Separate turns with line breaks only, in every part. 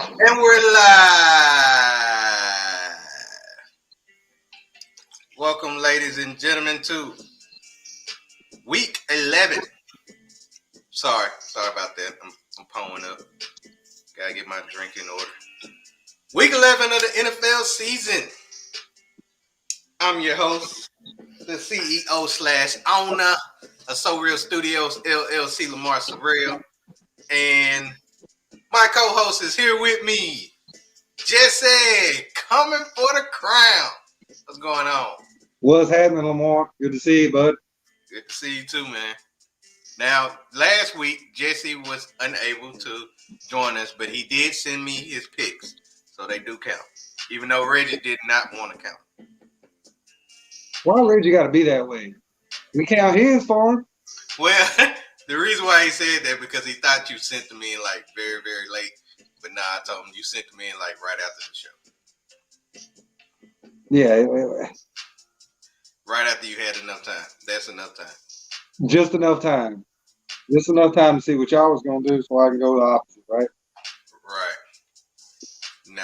And we're live. Welcome, ladies and gentlemen, to week 11. Sorry about that. I'm pulling up. Gotta get my drink in order. Week 11 of the NFL season. I'm your host, the CEO / owner of So Real Studios, LLC, Lamar Sorrell. And my co-host is here with me, Jesse, coming for the crown. What's going on?
What's happening, Lamar? Good to see you, bud.
Good to see you too, man. Now, last week, Jesse was unable to join us, but he did send me his picks, so they do count, even though Reggie did not want to count.
Why Reggie got to be that way? We count his for him.
Well, the reason why he said that because he thought you sent them in like very, very late, but nah, I told him you sent them in like right after the show.
Yeah.
Right after you had enough time. That's enough time.
Just enough time. Just enough time to see what y'all was going to do so I can go the opposite, right?
Right. Nah,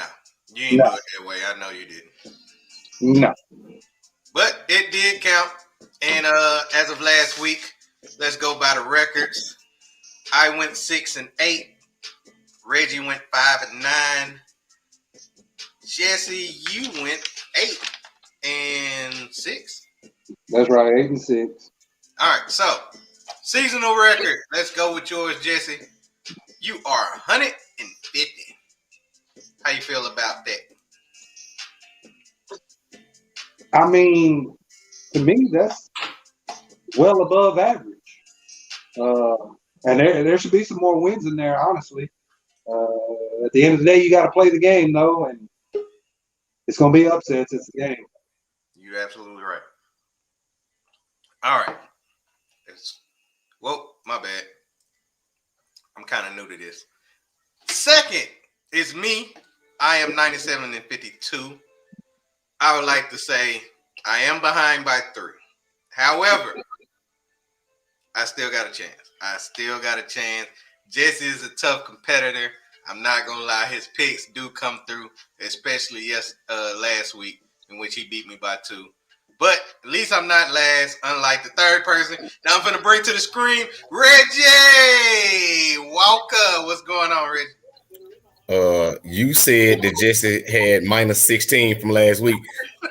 you didn't do it that way. I know you didn't.
No.
But it did count. And as of last week, let's go by the records. I went 6-8. Reggie went 5-9. Jesse, you went 8-6.
That's right, 8-6.
All right, so seasonal record. Let's go with yours, Jesse. You are 150. How you feel about that?
I mean, to me, that's well above average. And there should be some more wins in there, honestly. At the end of the day, you got to play the game, though, and it's going to be upsets. It's the game.
You're absolutely right. All right. Whoa, my bad. I'm kind of new to this. Second is me. I am 97-52. I would like to say I am behind by 3. However, I still got a chance. Jesse is a tough competitor. I'm not going to lie. His picks do come through, especially last week in which he beat me by 2. But at least I'm not last, unlike the third person. Now I'm going to bring to the screen Reggie Walker. What's going on, Reggie?
You said that Jesse had -16 from last week.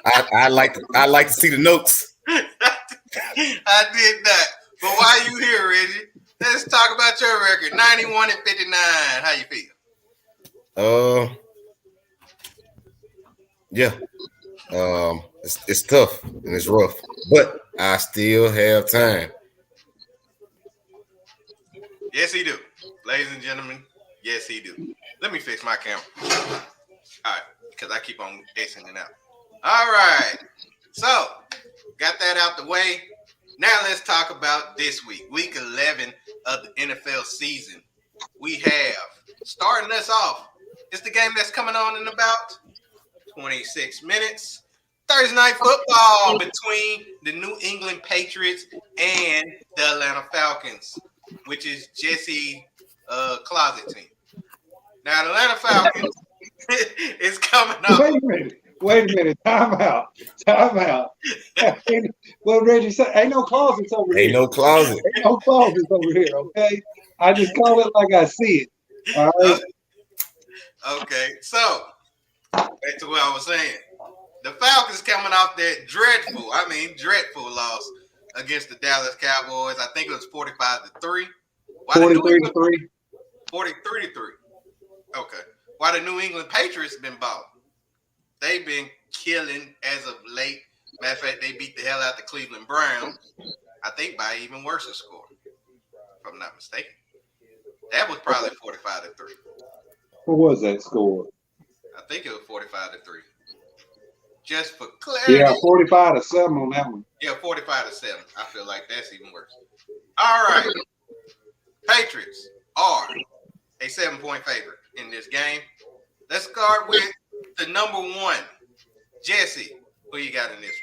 I like to see the notes.
I did not. But why are you here, Reggie? Let's talk about your record. 91-59. How you feel?
Yeah. It's tough and it's rough, but I still have time.
Yes, he do. Ladies and gentlemen, yes, he do. Let me fix my camera. All right, because I keep on Xing it out. All right. So, got that out the way. Now let's talk about this week. Week 11 of the NFL season. We have, starting us off, it's the game that's coming on in about 26 minutes. Thursday night football between the New England Patriots and the Atlanta Falcons, which is Jesse's closet team. Now, the Atlanta Falcons is coming up.
Wait a minute. Time out. Well, Reggie said, ain't no closets over here.
Ain't no closets
over here, okay? I just call it like I see it. All right?
Okay, so back to what I was saying. The Falcons coming off that dreadful loss against the Dallas Cowboys. I think it was 45-3.
43-3.
43-3. Okay. Why the New England Patriots been balling? They've been killing as of late. Matter of fact, they beat the hell out the Cleveland Browns. I think by even worse a score, if I'm not mistaken. That was probably 45-3.
What was that score?
I think it was 45-3. Just for clarity.
Yeah, 45-7 on that one.
Yeah, 45-7. I feel like that's even worse. All right. Patriots are a 7-point favorite in this game. Let's start with the number 1. Jesse, who you got in this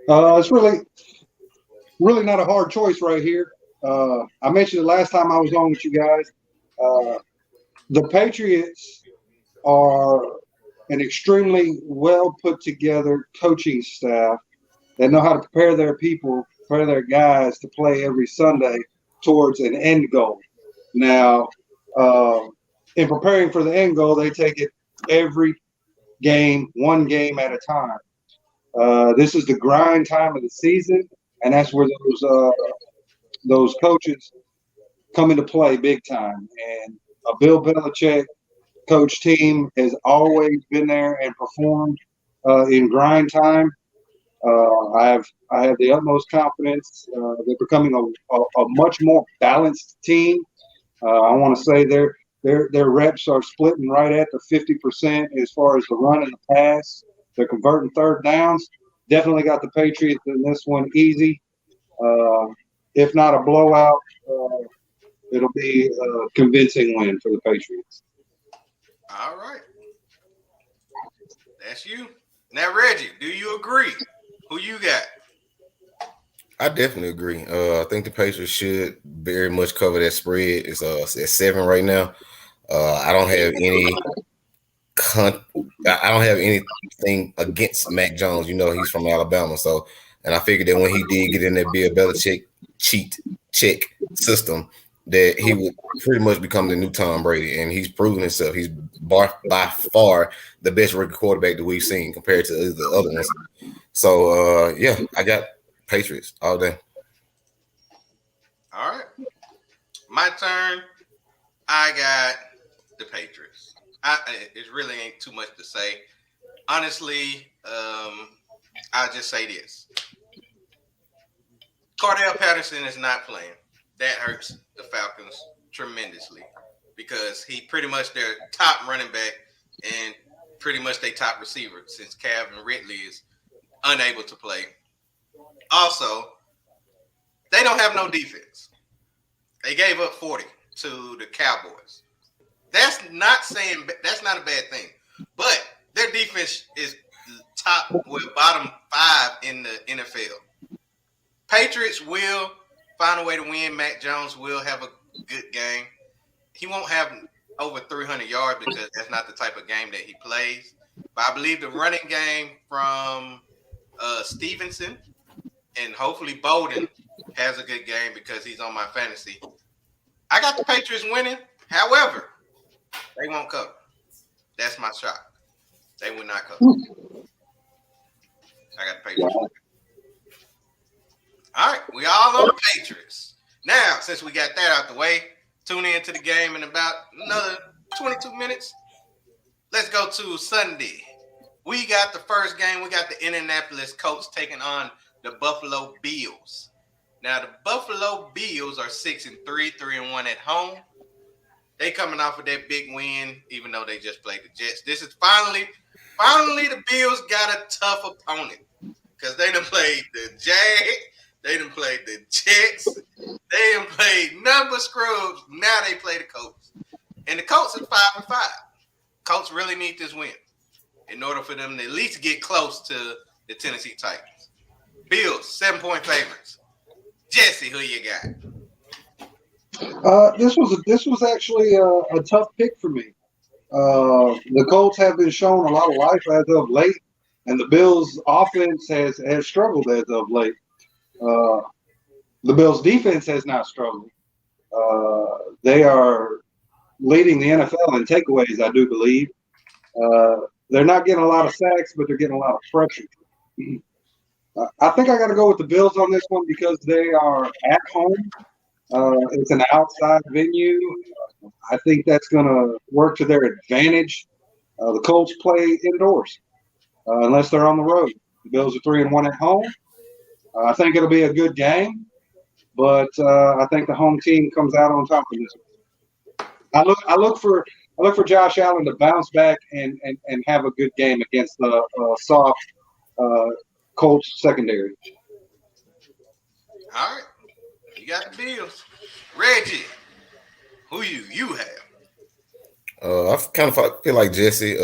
one? It's really not a hard choice right here. I mentioned it last time I was on with you guys. The Patriots are an extremely well put together coaching staff that know how to prepare their people, prepare their guys to play every Sunday towards an end goal. Now, in preparing for the end goal, they take it every game, one game at a time. This is the grind time of the season, and that's where those coaches come into play big time. And a Bill Belichick coach team has always been there and performed in grind time. I have the utmost confidence. They're becoming a much more balanced team. I want to say their reps are splitting right at the 50% as far as the run and the pass. They're converting third downs. Definitely got the Patriots in this one easy. If not a blowout, it'll be a convincing win for the Patriots.
All right. That's you. Now, Reggie, do you agree? Who you got?
I definitely agree. I think the Pacers should very much cover that spread. It's at 7 right now. I don't have anything against Mac Jones. You know, he's from Alabama. So, and I figured that when he did get in that Bill Belichick check system, that he would pretty much become the new Tom Brady. And he's proven himself. He's by far the best rookie quarterback that we've seen compared to the other ones. So, yeah, I got Patriots all day.
All right. My turn. I got the Patriots. It really ain't too much to say. Honestly, I'll just say this. Cordell Patterson is not playing. That hurts the Falcons tremendously because he pretty much their top running back and pretty much their top receiver since Calvin Ridley is unable to play. Also, they don't have no defense. They gave up 40 to the Cowboys. That's not a bad thing. But their defense is bottom 5 in the NFL. Patriots will find a way to win. Mac Jones will have a good game. He won't have over 300 yards because that's not the type of game that he plays. But I believe the running game from Stevenson and hopefully Bolden has a good game because he's on my fantasy. I got the Patriots winning. However, they won't cover. That's my shot. They will not cover. I got the Patriots. All right, we all on the Patriots. Now, since we got that out the way, tune in to the game in about another 22 minutes. Let's go to Sunday. We got the first game. We got the Indianapolis Colts taking on the Buffalo Bills. Now, the Buffalo Bills are 6-3, 3-1 at home. They coming off of that big win, even though they just played the Jets. This is finally the Bills got a tough opponent because they done played the Jags. They done played the Jets. They done played number scrubs. Now they play the Colts. And the Colts are 5-5. Colts really need this win in order for them to at least get close to the Tennessee Titans. Bills, 7-point favorites. Jesse, who you got?
This was actually a tough pick for me. The Colts have been shown a lot of life as of late, and the Bills' offense has struggled as of late. The Bills' defense has not struggled. They are leading the NFL in takeaways, I do believe. They're not getting a lot of sacks, but they're getting a lot of pressure. I think I got to go with the Bills on this one because they are at home. It's an outside venue. I think that's going to work to their advantage. The Colts play indoors unless they're on the road. The Bills are 3-1 at home. I think it'll be a good game, but I think the home team comes out on top of this. I look for Josh Allen to bounce back and have a good game against the soft Colts secondary.
All right. You got the Bills. Reggie, who you have?
I kind of feel like Jesse.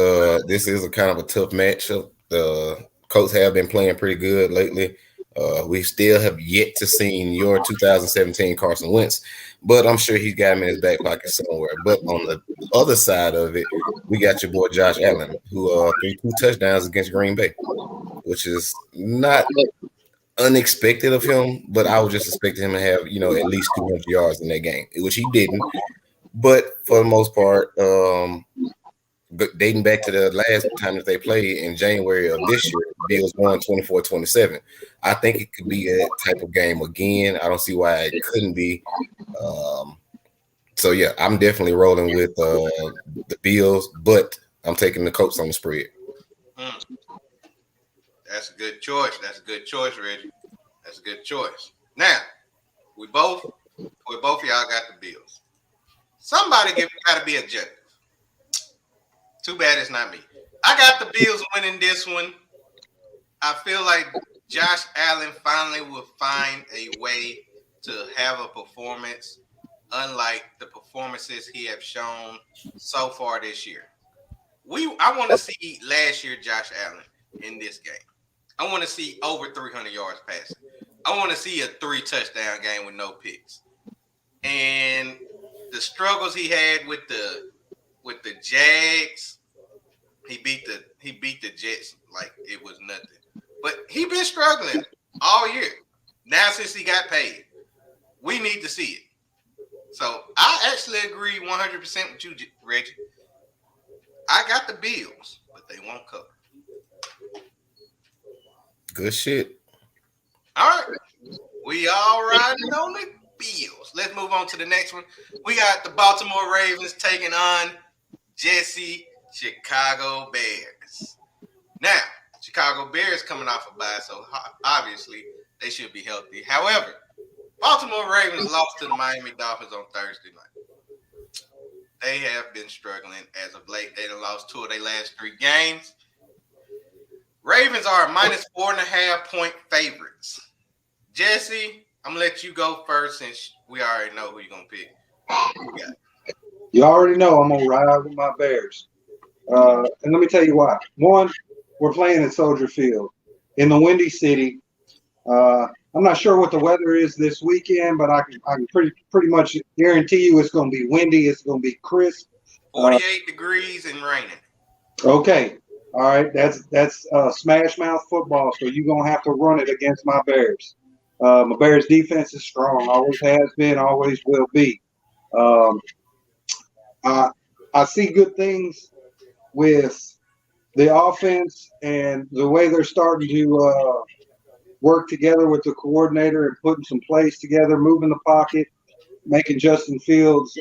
This is a kind of a tough matchup. The Colts have been playing pretty good lately. We still have yet to see your 2017 Carson Wentz, but I'm sure he's got him in his back pocket somewhere. But on the other side of it, we got your boy Josh Allen, who threw 2 touchdowns against Green Bay, which is not unexpected of him, but I was just expecting him to have, at least 200 yards in that game, which he didn't. But for the most part, dating back to the last time that they played in January of this year, Bills won 24-27. I think it could be that type of game again. I don't see why it couldn't be. So yeah, I'm definitely rolling with the Bills, but I'm taking the Colts on the spread.
That's a good choice. That's a good choice, Reggie. That's a good choice. Now, we both of y'all got the Bills. Somebody got to be objective. Too bad it's not me. I got the Bills winning this one. I feel like Josh Allen finally will find a way to have a performance unlike the performances he have shown so far this year. I want to see last year Josh Allen in this game. I want to see over 300 yards passing. I want to see a 3-touchdown game with no picks. And the struggles he had with the Jags, he beat the Jets like it was nothing. But he been struggling all year. Now since he got paid, we need to see it. So I actually agree 100% with you, Reggie. I got the Bills, but they won't cover.
Good shit.
All right. We all riding on the Bills. Let's move on to the next one. We got the Baltimore Ravens taking on Jesse Chicago Bears. Now, Chicago Bears coming off a bye, so obviously they should be healthy. However, Baltimore Ravens lost to the Miami Dolphins on Thursday night. They have been struggling as of late. They done lost 2 of their last 3 games. Ravens are a minus 4.5 point favorites. Jesse, I'm going to let you go first since we already know who you're going to pick.
You already know I'm going to ride with my Bears. And let me tell you why. One, we're playing at Soldier Field in the Windy City. I'm not sure what the weather is this weekend, but I can pretty much guarantee you it's going to be windy. It's going to be crisp.
48 degrees and raining.
Okay. All right. That's smash mouth football, so you're going to have to run it against my Bears. My Bears defense is strong. Always has been, always will be. I see good things with the offense and the way they're starting to work together with the coordinator and putting some plays together, moving the pocket, making Justin Fields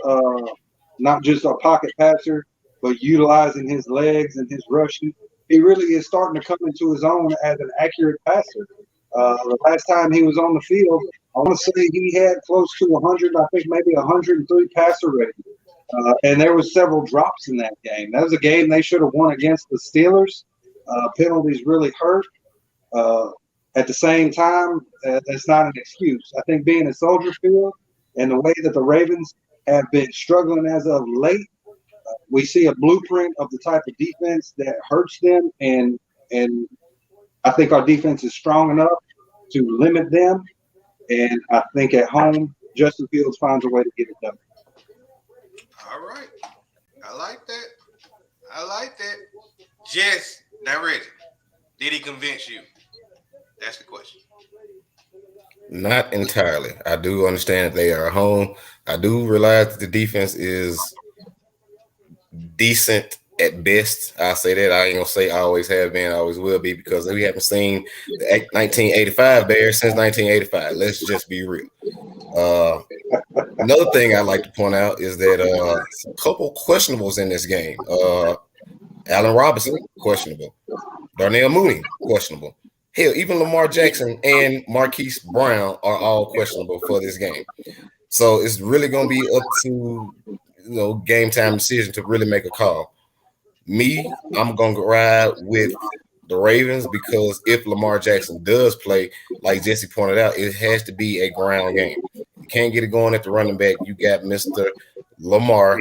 not just a pocket passer, but utilizing his legs and his rushing. He really is starting to come into his own as an accurate passer. The last time he was on the field, I want to say he had close to 100, I think maybe 103 passer rating. And there was several drops in that game. That was a game they should have won against the Steelers. Penalties really hurt. At the same time, that's not an excuse. I think being a Soldier Field and the way that the Ravens have been struggling as of late, we see a blueprint of the type of defense that hurts them, and I think our defense is strong enough to limit them. And I think at home, Justin Fields finds a way to get it done.
All right. I like that. Jess, now Reggie, did he convince you? That's the question.
Not entirely. I do understand that they are at home. I do realize that the defense is decent at best. I say that. I ain't gonna say always have been, always will be, because we haven't seen the 1985 Bears since 1985. Let's just be real. Another thing I like to point out is that a couple questionables in this game. Allen Robinson, questionable. Darnell Mooney, questionable. Hell, even Lamar Jackson and Marquise Brown are all questionable for this game. So it's really going to be up to game time decision to really make a call. Me, I'm going to ride with the Ravens because if Lamar Jackson does play, like Jesse pointed out, it has to be a ground game. You can't get it going at the running back. You got Mr. Lamar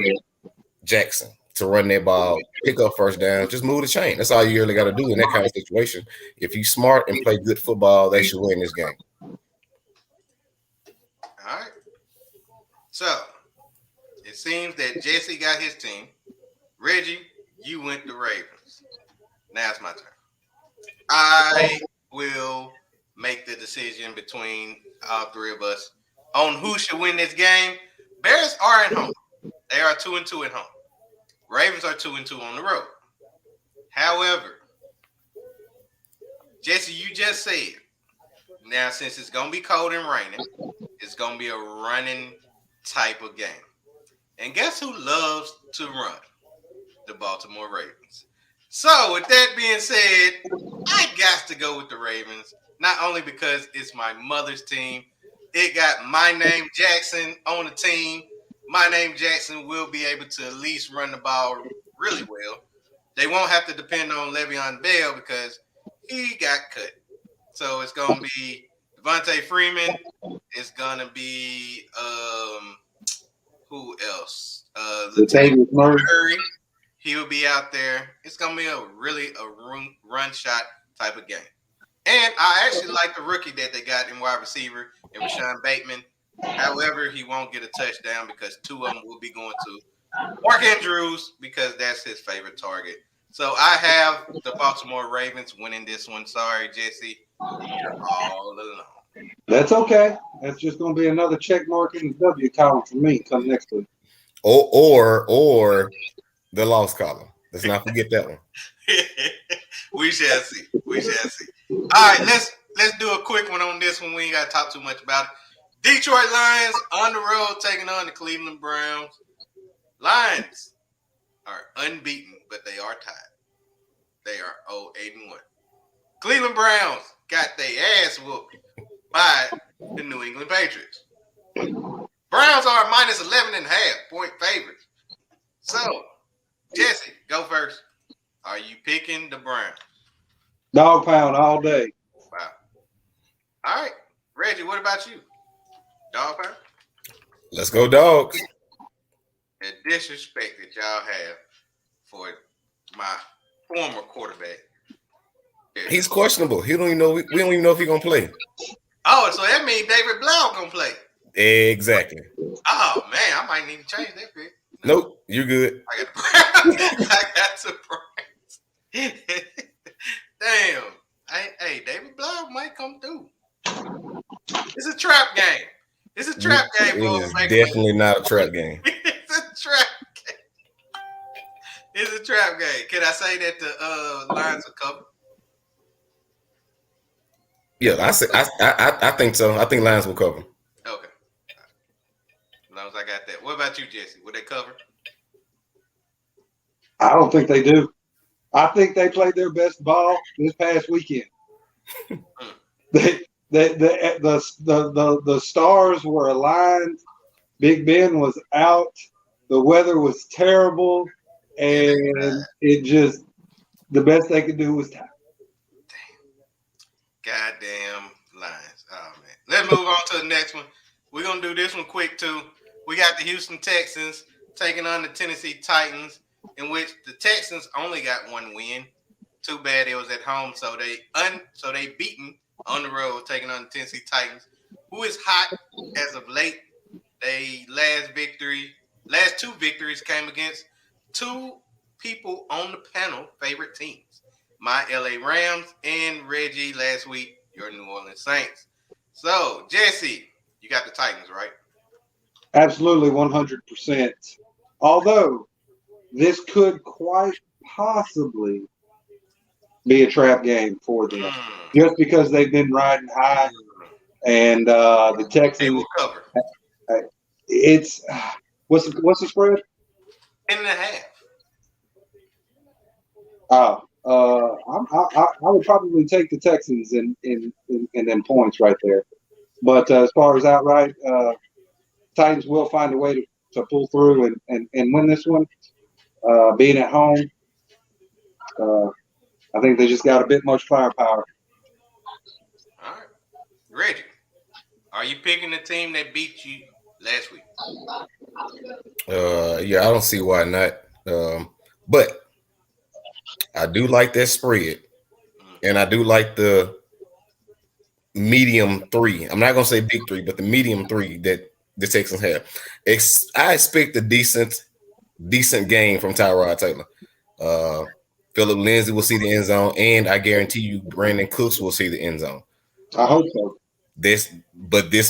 Jackson to run that ball, pick up first down, just move the chain. That's all you really got to do in that kind of situation. If you're smart and play good football, they should win this game.
All right. So it seems that Jesse got his team. Reggie, you went the Ravens. Now it's my turn. I will make the decision between all three of us on who should win this game. Bears are at home. They are 2-2 at home. Ravens are 2-2 on the road. However, Jesse, you just said, now since it's going to be cold and raining, it's going to be a running type of game. And guess who loves to run? The Baltimore Ravens. So with that being said, I got to go with the Ravens, not only because it's my mother's team. It got my name Jackson on the team. My name Jackson will be able to at least run the ball really well. They won't have to depend on Le'Veon Bell because he got cut. So it's going to be Devontae Freeman. It's going to be who else?
Latavius
Murray. He will be out there. It's going to be a run shot type of game. And I actually like the rookie that they got in wide receiver, and Rashawn Bateman. However, he won't get a touchdown because two of them will be going to Mark Andrews because that's his favorite target. So I have the Baltimore Ravens winning this one. Sorry, Jesse. You're all alone.
That's okay. That's just going to be another check mark in the W column for me come next week.
Or the loss column. Let's not forget that one.
We shall see. We shall see. All right, let's do a quick one on this one. We ain't got to talk too much about it. Detroit Lions on the road taking on the Cleveland Browns. Lions are unbeaten, but they are tied. They are 0-8-1. Cleveland Browns got their ass whooped by the New England Patriots. Browns are -11.5 point favorites. So, Jesse, go first. Are you picking the Browns?
Dog pound all day.
Wow. All right. Reggie, what about you? Dog pound?
Let's go, dogs.
The disrespect that y'all have for my former quarterback.
He's questionable. He don't even know. We don't even know if he's gonna play.
Oh, so that means David Blau gonna play.
Exactly.
Oh man, I might need to change that pick.
Nope, you're good.
I got the Browns. I got surprised. Damn. Hey, David Blau might come through. It's a trap game. It's a trap game.
It is definitely not a trap game.
It's a trap game. It's a trap game. Can I say that the Lions are covered?
Yeah, I think so. I think Lions will cover.
Okay. As long as I got that. What about you, Jesse? Will they cover?
I don't think they do. I think they played their best ball this past weekend. The stars were aligned. Big Ben was out. The weather was terrible, and it just the best they could do was tie.
Goddamn Lions. Oh man. Let's move on to the next one. We're gonna do this one quick too. We got the Houston Texans taking on the Tennessee Titans, in which the Texans only got one win. Too bad it was at home, so they beaten on the road, taking on the Tennessee Titans, who is hot as of late. They last two victories came against two people on the panel favorite teams. My LA Rams and Reggie last week, your New Orleans Saints. So, Jesse, you got the Titans, right?
Absolutely, 100%. Although this could quite possibly be a trap game for them, just because they've been riding high, and the Texans.
They will cover.
It's what's the spread?
10.5.
I would probably take the Texans in them points right there. But as far as outright, Titans will find a way to pull through and win this one. Being at home, I think they just got a bit much firepower.
All right. Reggie, are you picking the team that beat you last week?
Yeah, I don't see why not. But I do like that spread, and I do like the medium 3. I'm not gonna say big 3, but the medium 3 that the Texans have. I expect a decent game from Tyrod Taylor. Philip Lindsay will see the end zone, and I guarantee you Brandon Cooks will see the end zone.
I hope so.
This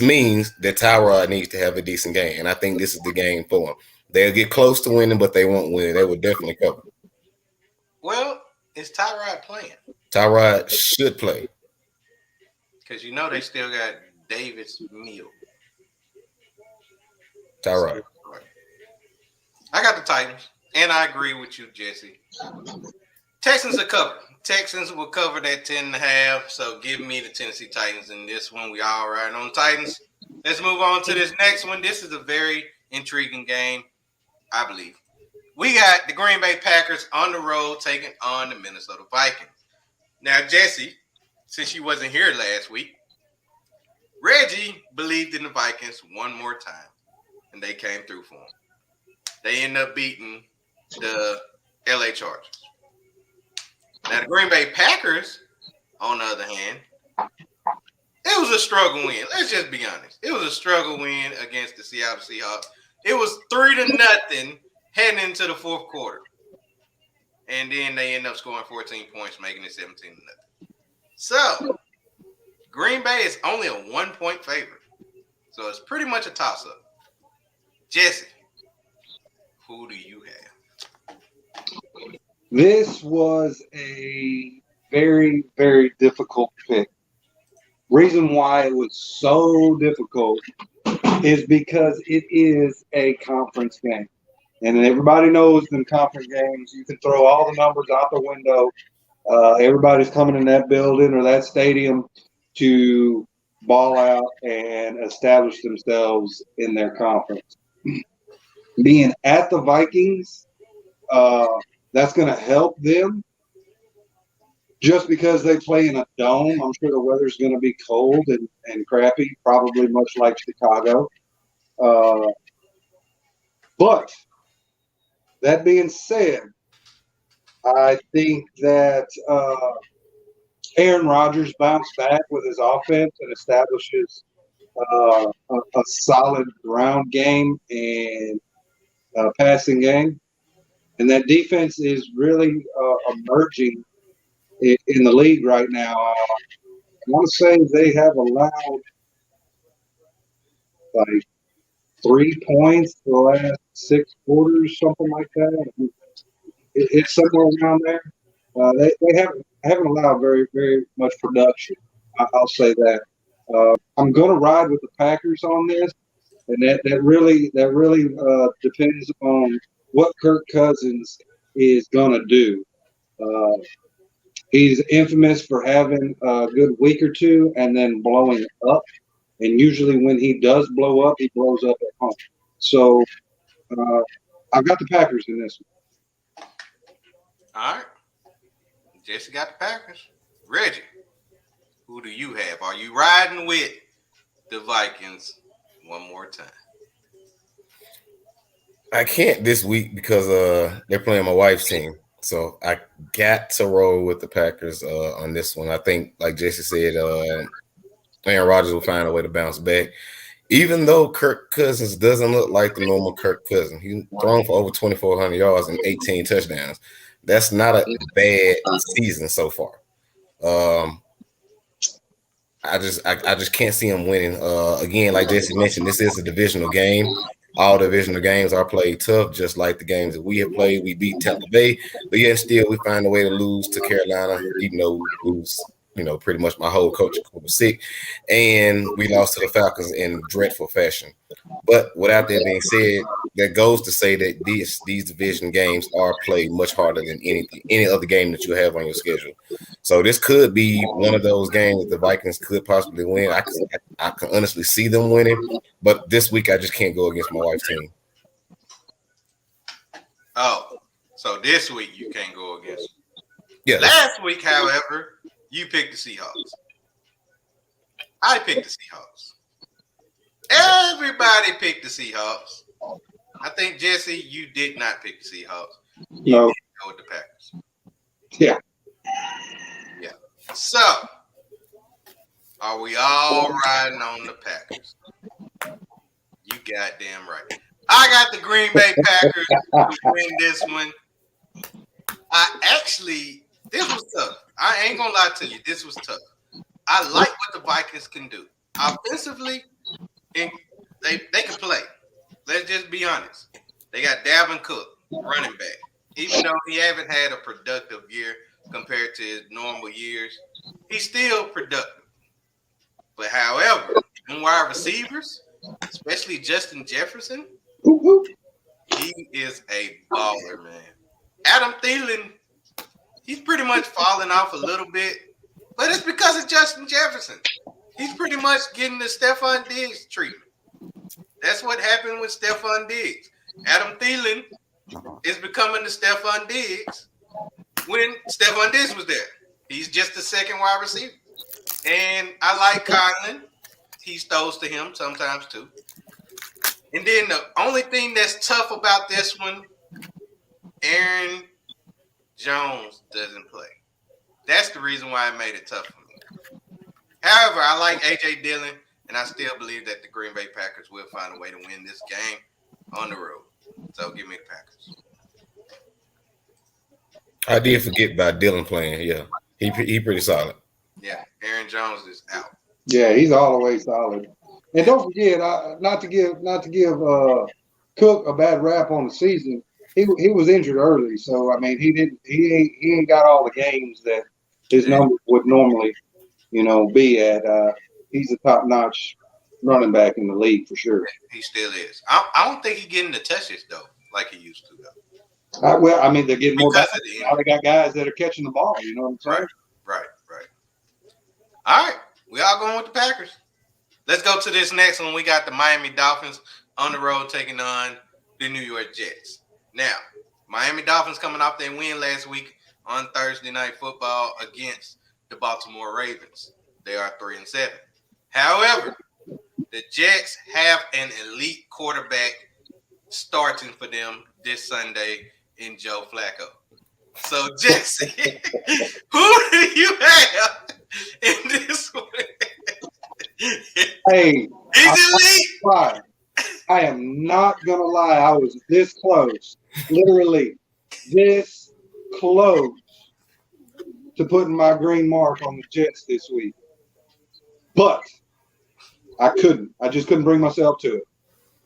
means that Tyrod needs to have a decent game, and I think this is the game for him. They'll get close to winning, but they won't win. They will definitely cover.
Well, is Tyrod playing?
Tyrod should play.
Because you know they still got Davis Mills.
Tyrod.
I got the Titans, and I agree with you, Jesse. Texans are covered. Texans will cover that 10.5. So give me the Tennessee Titans in this one. We all right on Titans. Let's move on to this next one. This is a very intriguing game, I believe. We got the Green Bay Packers on the road taking on the Minnesota Vikings. Now, Jesse, since you wasn't here last week, Reggie believed in the Vikings one more time, and they came through for him. They ended up beating the LA Chargers. Now, the Green Bay Packers, on the other hand, it was a struggle win. Let's just be honest. It was a struggle win against the Seattle Seahawks. It was 3-0 heading into the fourth quarter. And then they end up scoring 14 points, making it 17-0. So, Green Bay is only a 1-point favorite. So, it's pretty much a toss-up. Jesse, who do you have?
This was a very, very difficult pick. Reason why it was so difficult is because it is a conference game. And everybody knows in conference games, you can throw all the numbers out the window. Everybody's coming in that building or that stadium to ball out and establish themselves in their conference. Being at the Vikings, that's going to help them just because they play in a dome. I'm sure the weather's going to be cold and crappy, probably much like Chicago. But that being said, I think that Aaron Rodgers bounced back with his offense and establishes a solid ground game and passing game. And that defense is really emerging in the league right now. I want to say they have allowed like 3 points for the last 6 quarters, something like that. It's somewhere around there. They haven't allowed very, very much production. I'll say that. I'm going to ride with the Packers on this, and that really depends on what Kirk Cousins is going to do. He's infamous for having a good week or two and then blowing up. And usually when he does blow up, he blows up at home. So I've got the Packers in this one.
All right. Jesse got the Packers. Reggie, who do you have? Are you riding with the Vikings one more time?
I can't this week because they're playing my wife's team. So I got to roll with the Packers on this one. I think, like Jesse said, Aaron Rodgers will find a way to bounce back. Even though Kirk Cousins doesn't look like the normal Kirk Cousins. He's thrown for over 2,400 yards and 18 touchdowns. That's not a bad season so far. I just can't see him winning. Again, like Jesse mentioned, this is a divisional game. All divisional games are played tough, just like the games that we have played. We beat Tampa Bay, but yet still we find a way to lose to Carolina, even though we lose, pretty much my whole coach was sick, and we lost to the Falcons in dreadful fashion. But without that being said, that goes to say that these division games are played much harder than any other game that you have on your schedule. So this could be one of those games that the Vikings could possibly win. I can honestly see them winning, but this week I just can't go against my wife's team.
Oh, so this week you can't go against them.
Yeah.
Last week, however, you picked the Seahawks. I picked the Seahawks. Everybody picked the Seahawks. I think, Jesse, you did not pick the Seahawks. You
No.
did go with the Packers.
Yeah.
Yeah. So, are we all riding on the Packers? You goddamn right. I got the Green Bay Packers to win this one. This was tough. I ain't gonna lie to you. This was tough. I like what the Vikings can do offensively, and they can play. Let's just be honest. They got Dalvin Cook, running back. Even though he haven't had a productive year compared to his normal years, he's still productive. But however, in wide receivers, especially Justin Jefferson, he is a baller, man. Adam Thielen, he's pretty much falling off a little bit, but it's because of Justin Jefferson. He's pretty much getting the Stephon Diggs treatment. That's what happened with Stephon Diggs. Adam Thielen is becoming the Stephon Diggs when Stephon Diggs was there. He's just the second wide receiver. And I like Conlon. He throws to him sometimes too. And then the only thing that's tough about this one, Aaron Jones doesn't play. That's the reason why it made it tough for me. However, I like A.J. Dillon, and I still believe that the Green Bay Packers will find a way to win this game on the road. So give me the Packers.
I did forget about Dillon playing. Yeah, he pretty solid.
Yeah, Aaron Jones is out.
Yeah, he's all the way solid. And don't forget, not to give Cook a bad rap on the season. He was injured early, so I mean he ain't got all the games that his numbers would normally, be at. He's a top notch running back in the league for sure.
He still is. I don't think he's getting the touches though, like he used to though.
They're getting more back. Now they got guys that are catching the ball. You know what I'm saying?
Right. All right, we all going with the Packers. Let's go to this next one. We got the Miami Dolphins on the road taking on the New York Jets. Now, Miami Dolphins coming off their win last week on Thursday Night Football against the Baltimore Ravens. They are 3-7. However, the Jets have an elite quarterback starting for them this Sunday in Joe Flacco. So, Jesse, who do you have in this one?
Hey,
he's elite.
I am not gonna lie. I was this close, literally this close to putting my green mark on the Jets this week, but I couldn't. I just couldn't bring myself to it.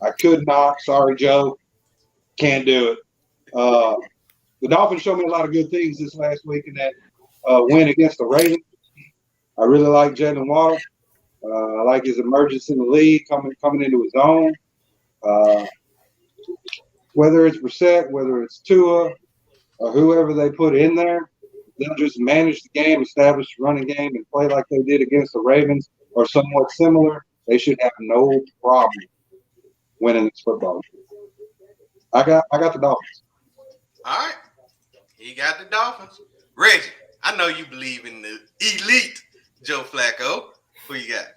I could not. Sorry, Joe. Can't do it. The Dolphins showed me a lot of good things this last week in that win against the Ravens. I really like Jalen Waddle. I like his emergence in the league, coming into his own. Whether it's Brissett, whether it's Tua, or whoever they put in there, they'll just manage the game, establish the running game, and play like they did against the Ravens or somewhat similar. They should have no problem winning this football game. I got the Dolphins.
All right. He got the Dolphins. Reggie, I know you believe in the elite Joe Flacco. Who you got?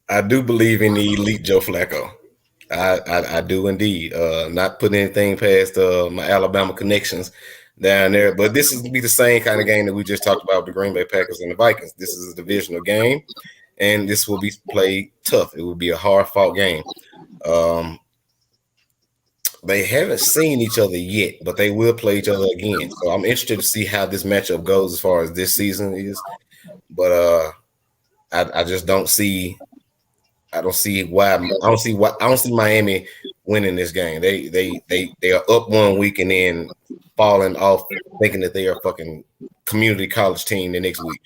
I do believe in the elite Joe Flacco. I do indeed. Not putting anything past my Alabama connections down there, but this is be the same kind of game that we just talked about with the Green Bay Packers and the Vikings. This is a divisional game, and this will be played tough. It will be a hard-fought game. They haven't seen each other yet, but they will play each other again. So I'm interested to see how this matchup goes as far as this season is. But I just don't see. I don't see Miami winning this game. They are up 1 week and then falling off, thinking that they are a fucking community college team the next week.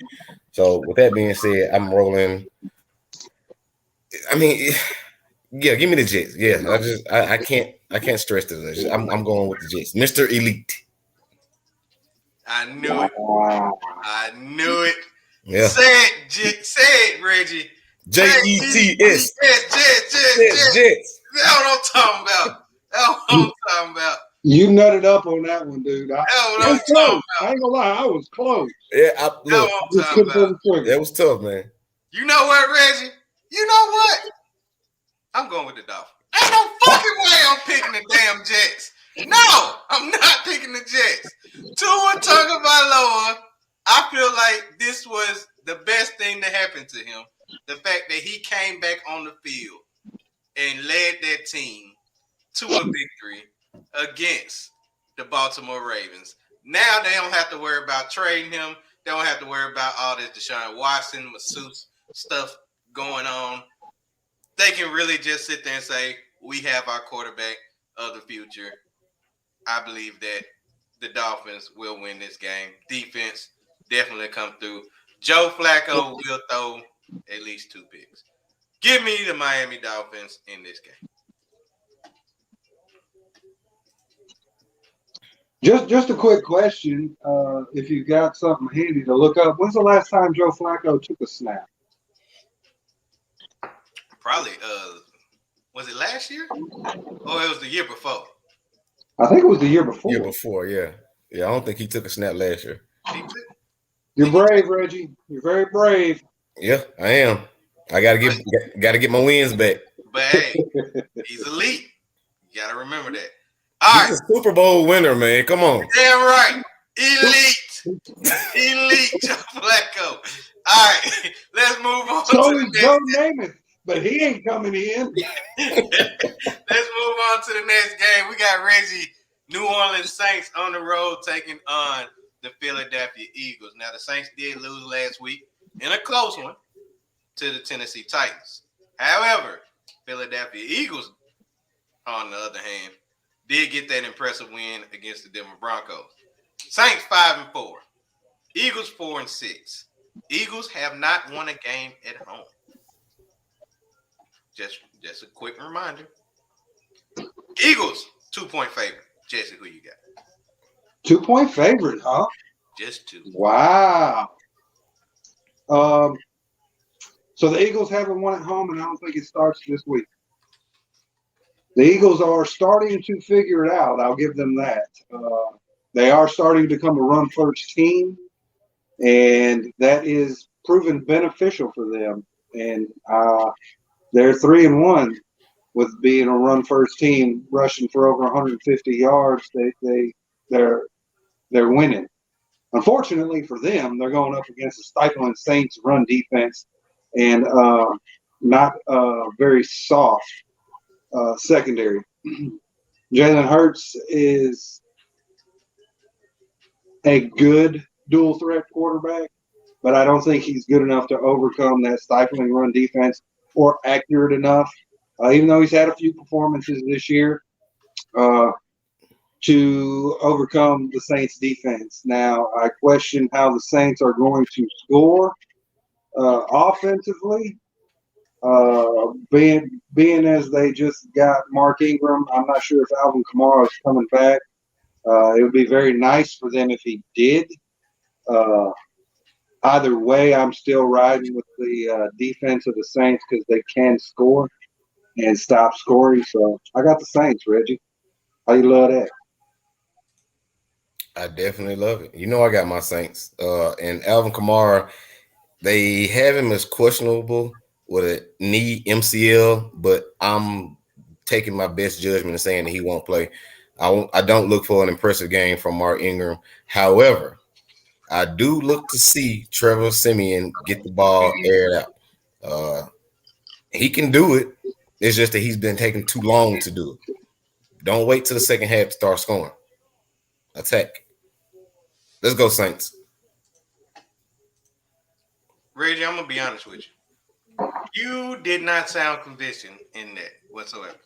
So with that being said, I'm rolling. I mean, yeah, give me the Jets. Yeah, I can't stress this. I'm going with the Jets, Mr. Elite.
I knew it. I knew it.
Yeah.
Say it, Reggie.
Jets.
Jets. That's what I'm talking about.
You nutted up on that one, dude.
That's what I'm talking about.
I ain't gonna lie, I was close.
Yeah,
That
was tough, man.
You know what, Reggie? You know what? I'm going with the Dolphins. Ain't no fucking way I'm picking the damn Jets. No, I'm not picking the Jets. Tua Tagovailoa, I feel like this was the best thing that happened to him. The fact that he came back on the field and led that team to a victory against the Baltimore Ravens. Now they don't have to worry about trading him. They don't have to worry about all this Deshaun Watson, masseuse stuff going on. They can really just sit there and say, we have our quarterback of the future. I believe that the Dolphins will win this game. Defense definitely come through. Joe Flacco will throw at least 2 picks. Give me the Miami Dolphins in this game.
Just a quick question. If you got something handy to look up, when's the last time Joe Flacco took a snap?
Probably, was it last year? Or it was the year before?
I think it was the year before.
Year before, yeah. Yeah, I don't think he took a snap last year.
You're brave, Reggie. You're very brave.
Yeah, I am. I gotta get my wins back.
But hey, he's elite. You gotta remember that. All right.
He's a Super Bowl winner, man. Come on.
Damn right. Elite. Elite Joe Flacco. All right. Let's move on
So
to
is
the
Joe
next.
Namath, but he ain't coming in.
Let's move on to the next game. We got Reggie, New Orleans Saints on the road taking on the Philadelphia Eagles. Now, the Saints did lose last week in a close one to the Tennessee Titans. However, Philadelphia Eagles, on the other hand, did get that impressive win against the Denver Broncos. Saints 5-4. Eagles 4-6. Eagles have not won a game at home. Just a quick reminder. Eagles 2-point favorite. Jesse, who you got?
2-point favorite, huh?
Just 2.
Wow. So the Eagles haven't won at home, and I don't think it starts this week. The Eagles are starting to figure it out. I'll give them that. They are starting to become a run-first team, and that is proven beneficial for them. And they're 3-1 with being a run-first team, rushing for over 150 yards. They're winning. Unfortunately for them, they're going up against the stifling Saints run defense and not very soft secondary. Jalen Hurts is a good dual threat quarterback, but I don't think he's good enough to overcome that stifling run defense or accurate enough, even though he's had a few performances this year, to overcome the Saints defense. Now, I question how the Saints are going to score offensively. Being as they just got Mark Ingram, I'm not sure if Alvin Kamara is coming back. It would be very nice for them if he did. Either way, I'm still riding with the defense of the Saints because they can score and stop scoring. So I got the Saints, Reggie. How you love that?
I definitely love it. You know, I got my Saints. And Alvin Kamara, they have him as questionable with a knee MCL, but I'm taking my best judgment and saying that he won't play. I don't look for an impressive game from Mark Ingram. However, I do look to see Trevor Siemian get the ball aired out. He can do it. It's just that he's been taking too long to do it. Don't wait till the second half to start scoring. Attack. Let's go, Saints.
Reggie, I'm going to be honest with you. You did not sound convincing in that whatsoever.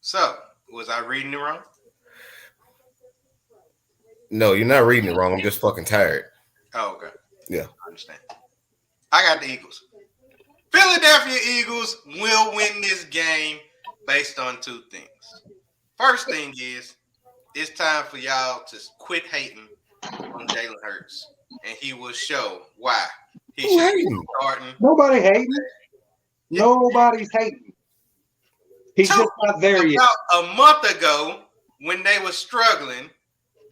So, was I reading it wrong?
No, you're not reading it wrong. I'm just fucking tired.
Oh, okay.
Yeah.
I understand. I got the Eagles. Philadelphia Eagles will win this game based on 2 things. First thing is, it's time for y'all to quit hating on Jalen Hurts, and he will show why he should be starting.
Nobody hating. Nobody's hating. He's just not there yet.
About a month ago, when they were struggling,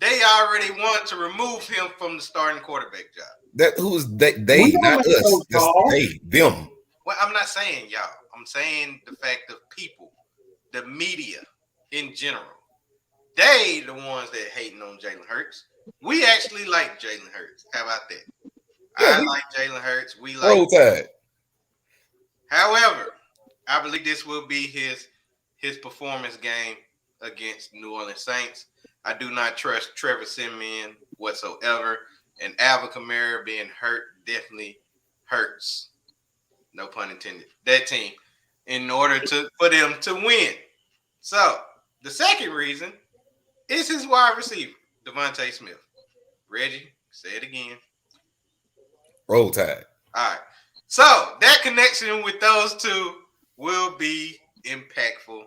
they already wanted to remove him from the starting quarterback job.
That who's they not us. That's they, them.
Well, I'm not saying y'all. I'm saying the fact of people, the media in general. They the ones that hating on Jalen Hurts. We actually like Jalen Hurts. How about that?
Yeah,
I like Jalen Hurts. We like
Tide.
However, I believe this will be his performance game against New Orleans Saints. I do not trust Trevor Siemian whatsoever. And Alvin Kamara being hurt definitely hurts. No pun intended. That team in order for them to win. So the second reason is his wide receiver, Devontae Smith. Reggie, say it again.
Roll Tide.
All right. So that connection with those two will be impactful,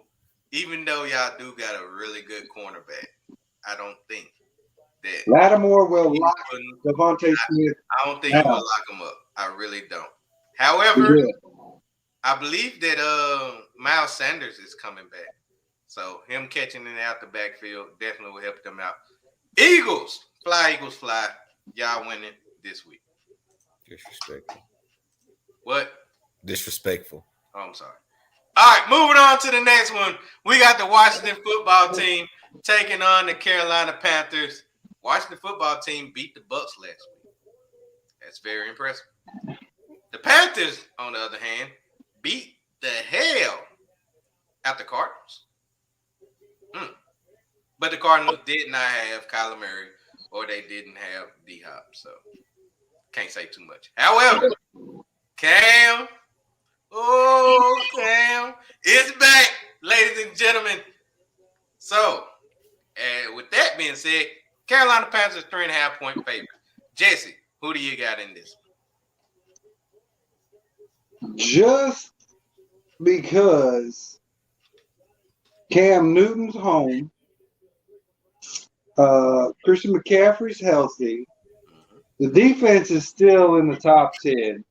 even though y'all do got a really good cornerback. I don't think that
Lattimore will lock Devontae Smith.
I don't think he will lock him up. I really don't. However, I believe that Miles Sanders is coming back. So him catching it out the backfield definitely will help them out. Eagles, fly. Y'all winning this week.
Disrespectful.
What?
Disrespectful.
Oh, I'm sorry. All right, moving on to the next one. We got the Washington football team taking on the Carolina Panthers. Washington football team beat the Bucs last week. That's very impressive. The Panthers, on the other hand, beat the hell out the Cardinals. But the Cardinals did not have Kyler Murray, or they didn't have D-Hop, so can't say too much. However, Cam is back, ladies and gentlemen. So, with that being said, Carolina Panthers 3.5-point favorite. Jesse, who do you got in this?
Just because Cam Newton's home, Christian McCaffrey's healthy, the defense is still in the top 10,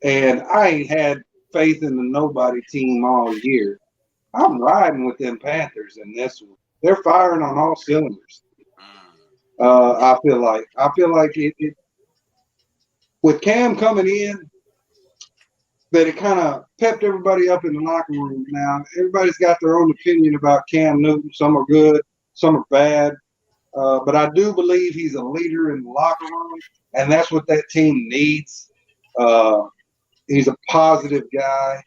and I ain't had faith in the nobody team all year. I'm riding with them Panthers in this one. They're firing on all cylinders. I feel like it with Cam coming in, that it kind of pepped everybody up in the locker room. Now everybody's got their own opinion about Cam Newton. Some are good, some are bad. But I do believe he's a leader in the locker room, and that's what that team needs. He's a positive guy,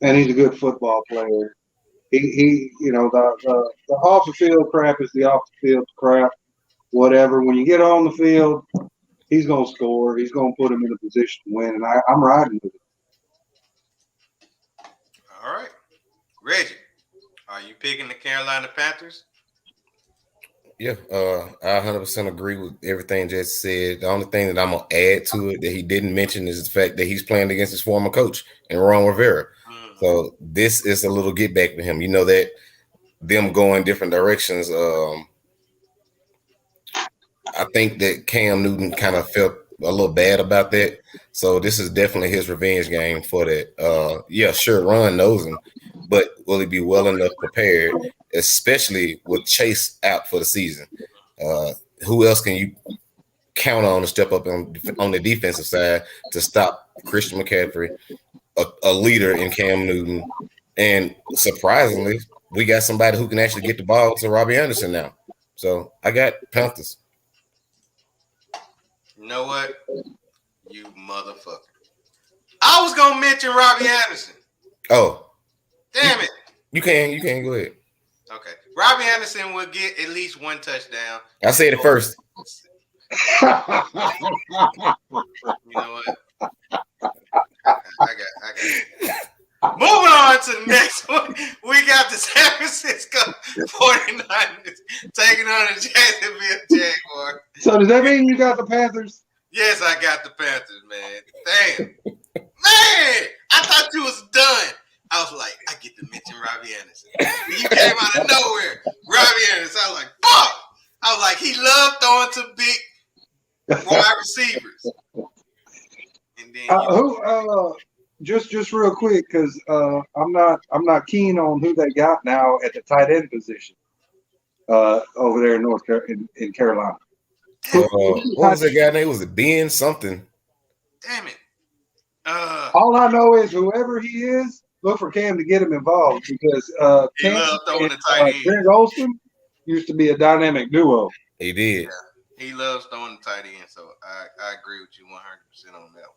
and he's a good football player. He the off the field crap is the off the field crap. Whatever. When you get on the field, he's going to score. He's going to put him in a position to win, and I'm riding with it.
All right, Reggie, are you picking the Carolina Panthers?
Yeah, I 100% agree with everything Jesse said. The only thing that I'm going to add to it that he didn't mention is the fact that he's playing against his former coach, and Ron Rivera. So this is a little get back for him. You know that them going different directions. I think that Cam Newton kind of felt a little bad about that. So this is definitely his revenge game for that. Yeah, sure, Ron knows him, but will he be well enough prepared, especially with Chase out for the season? Who else can you count on to step up on the defensive side to stop Christian McCaffrey, a leader in Cam Newton? And surprisingly, we got somebody who can actually get the ball to Robbie Anderson now. So I got Panthers.
You know what? You motherfucker. I was going to mention Robbie Anderson.
Oh.
Damn it.
You can go ahead.
Okay. Robbie Anderson will get at least one touchdown.
I said it first.
You know what? I got it. Moving on to the next one. We got the San Francisco 49ers taking on the Jacksonville Jaguars.
So does that mean you got the Panthers?
Yes, I got the Panthers, man. Damn. Man, I thought you was done. I was like, I get to mention Robbie Anderson. You came out of nowhere. Robbie Anderson. I was like, fuck. I was like, he loved throwing to big wide receivers. And then
just real quick, because I'm not keen on who they got now at the tight end position over there in Carolina.
What was that guy name? Was it Ben something?
Damn it.
All I know is whoever he is, look for Cam to get him involved, because
he loved throwing the tight end.
Greg Olsen used to be a dynamic duo.
He did.
Yeah, he loves throwing the tight end, so I agree with you 100% on that one.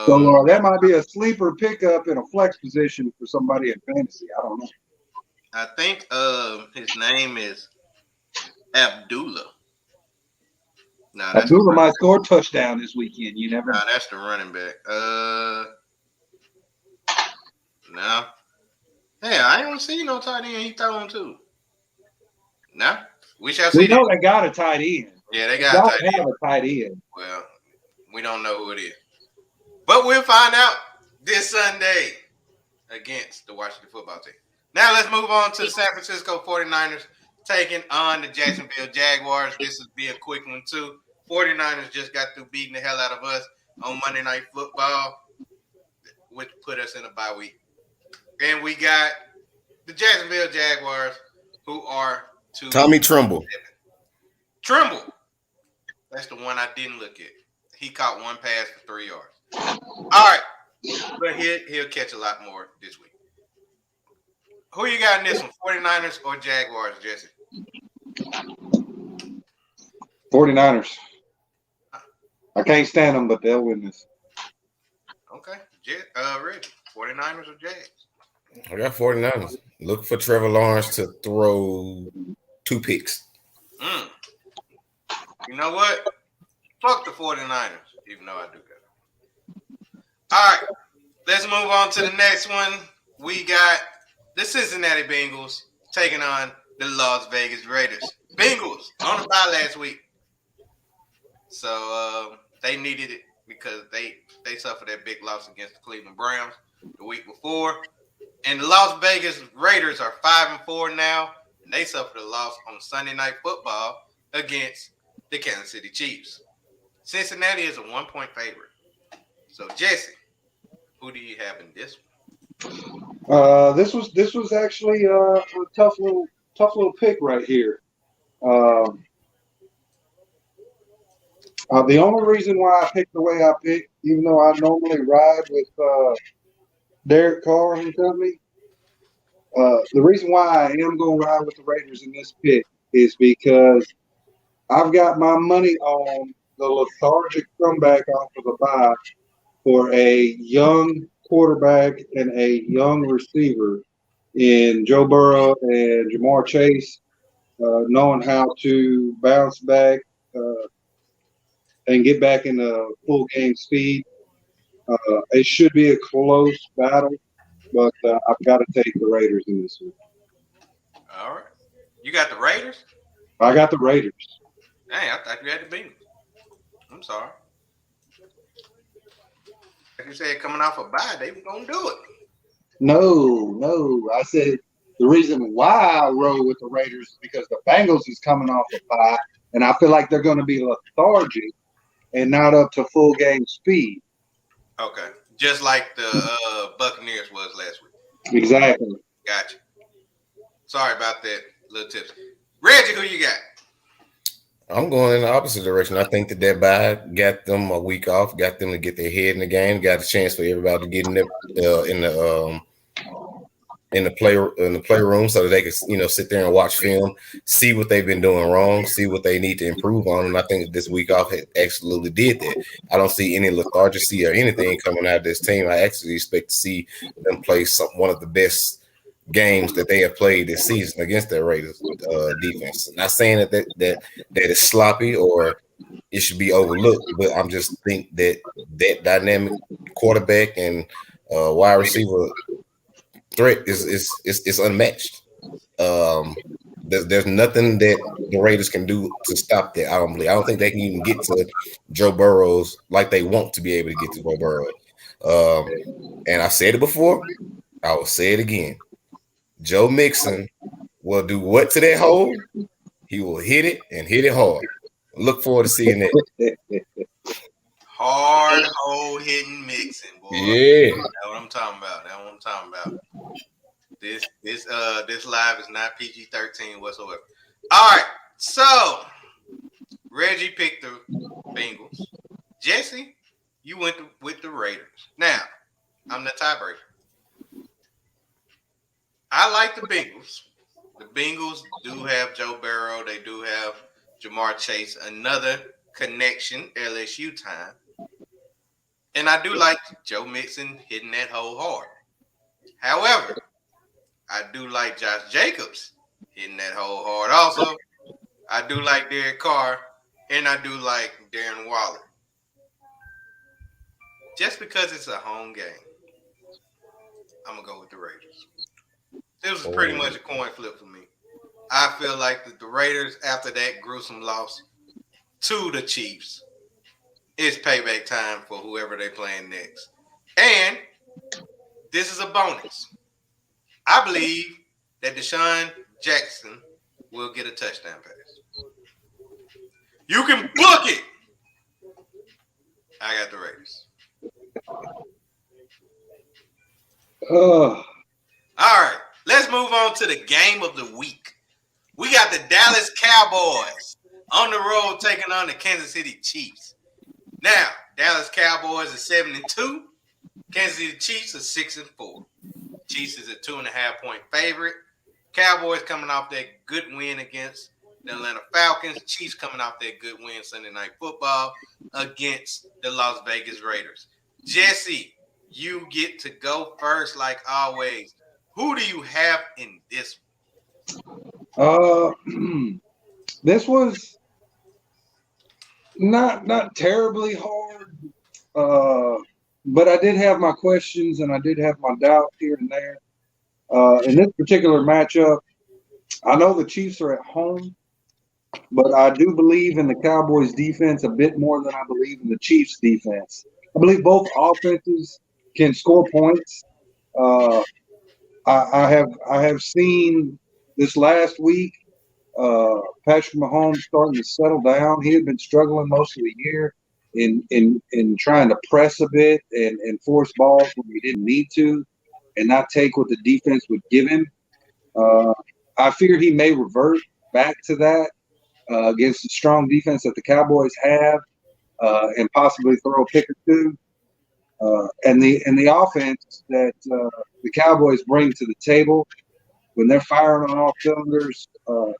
So that might be a sleeper pickup in a flex position for somebody in fantasy. I don't know.
I think his name is Abdullah. No, that's
Abdullah might score a touchdown this weekend. You never know.
that's the running back. No. Hey, I ain't see no tight end he throwing to. No, we shall see.
We know they got a tight end.
Yeah, they got a tight end.
Have a tight end.
Well, we don't know who it is, but we'll find out this Sunday against the Washington football team. Now let's move on to the San Francisco 49ers taking on the Jacksonville Jaguars. This will be a quick one too. 49ers just got through beating the hell out of us on Monday Night Football, which put us in a bye week. And we got the Jacksonville Jaguars, who are
Tommy Tremble.
Tremble. That's the one I didn't look at. He caught one pass for 3 yards. All right. But he'll catch a lot more this week. Who you got in this one? 49ers or Jaguars, Jesse?
49ers. I can't stand them, but they'll win this.
Okay. Reggie, 49ers or Jags?
I got 49ers. Look for Trevor Lawrence to throw 2 picks.
You know what? Fuck the 49ers, even though I do that. All right. Let's move on to the next one. We got the Cincinnati Bengals taking on the Las Vegas Raiders. Bengals on the bye last week. So they needed it because they suffered that big loss against the Cleveland Browns the week before. And the Las Vegas Raiders are 5-4 now. And they suffered a loss on Sunday Night Football against the Kansas City Chiefs. Cincinnati is a 1-point favorite. So, Jesse, who do you have in this one?
This was actually a tough little pick right here. The only reason why I picked the way I picked, even though I normally ride with Derek Carr and company, the reason why I am going to ride with the Raiders in this pick is because I've got my money on the lethargic comeback off of the bye for a young quarterback and a young receiver in Joe Burrow and Jamar Chase, knowing how to bounce back and get back in the full game speed. It should be a close battle, but I've got to take the Raiders in this one.
All right. You got the Raiders?
I got the Raiders.
Dang, I thought you had the Bengals. I'm sorry. Like you said, coming off a bye, they were going to do it.
No. I said the reason why I roll with the Raiders is because the Bengals is coming off a bye, and I feel like they're going to be lethargic and not up to full game speed.
Okay. Just like the Buccaneers was last week.
Exactly.
Gotcha. Sorry about that little tips. Reggie, who you got?
I'm going in the opposite direction. I think that bye got them a week off, got them to get their head in the game, got a chance for everybody to get in the playroom so that they could sit there and watch film, see what they've been doing wrong, see what they need to improve on. And I think that this week off absolutely did that. I don't see any lethargy or anything coming out of this team. I actually expect to see them play one of the best games that they have played this season against their Raiders defense. Not saying that is sloppy or it should be overlooked, but I'm just think that dynamic quarterback and wide receiver threat is unmatched. There's nothing that the Raiders can do to stop that. I don't believe. I don't think they can even get to Joe Burrows like they want to be able to get to Joe Burrow. And I said it before. I will say it again. Joe Mixon will do what to that hole? He will hit it and hit it hard. Look forward to seeing that.
Hard hole hitting Mixon, boy.
Yeah.
That's what I'm talking about. This live is not PG-13 whatsoever. All right. So Reggie picked the Bengals. Jesse, you went with the Raiders. Now, I'm the tiebreaker. I like the Bengals. The Bengals do have Joe Burrow. They do have Jamar Chase. Another connection, LSU time. And I do like Joe Mixon hitting that hole hard. However, I do like Josh Jacobs hitting that hole hard. Also, I do like Derek Carr, and I do like Darren Waller. Just because it's a home game, I'm gonna go with the Raiders. This was pretty much a coin flip for me. I feel like the Raiders, after that gruesome loss to the Chiefs, it's payback time for whoever they playing next. And this is a bonus. I believe that Deshaun Jackson will get a touchdown pass. You can book it. I got the Raiders. All right, let's move on to the game of the week. We got the Dallas Cowboys on the road taking on the Kansas City Chiefs. Now, Dallas Cowboys are 7-2. Kansas City Chiefs are 6-4. Chiefs is a 2.5-point favorite. Cowboys coming off that good win against the Atlanta Falcons. Chiefs coming off that good win Sunday Night Football against the Las Vegas Raiders. Jesse, you get to go first like always. Who do you have in this
one? This was not terribly hard, but I did have my questions and I did have my doubts here and there. In this particular matchup, I know the Chiefs are at home, but I do believe in the Cowboys defense a bit more than I believe in the Chiefs defense. I believe both offenses can score points. I have seen this last week Patrick Mahomes starting to settle down. He had been struggling most of the year in trying to press a bit and force balls when he didn't need to and not take what the defense would give him. I fear he may revert back to that against the strong defense that the Cowboys have and possibly throw a pick or two. And the offense that the Cowboys bring to the table when they're firing on all cylinders,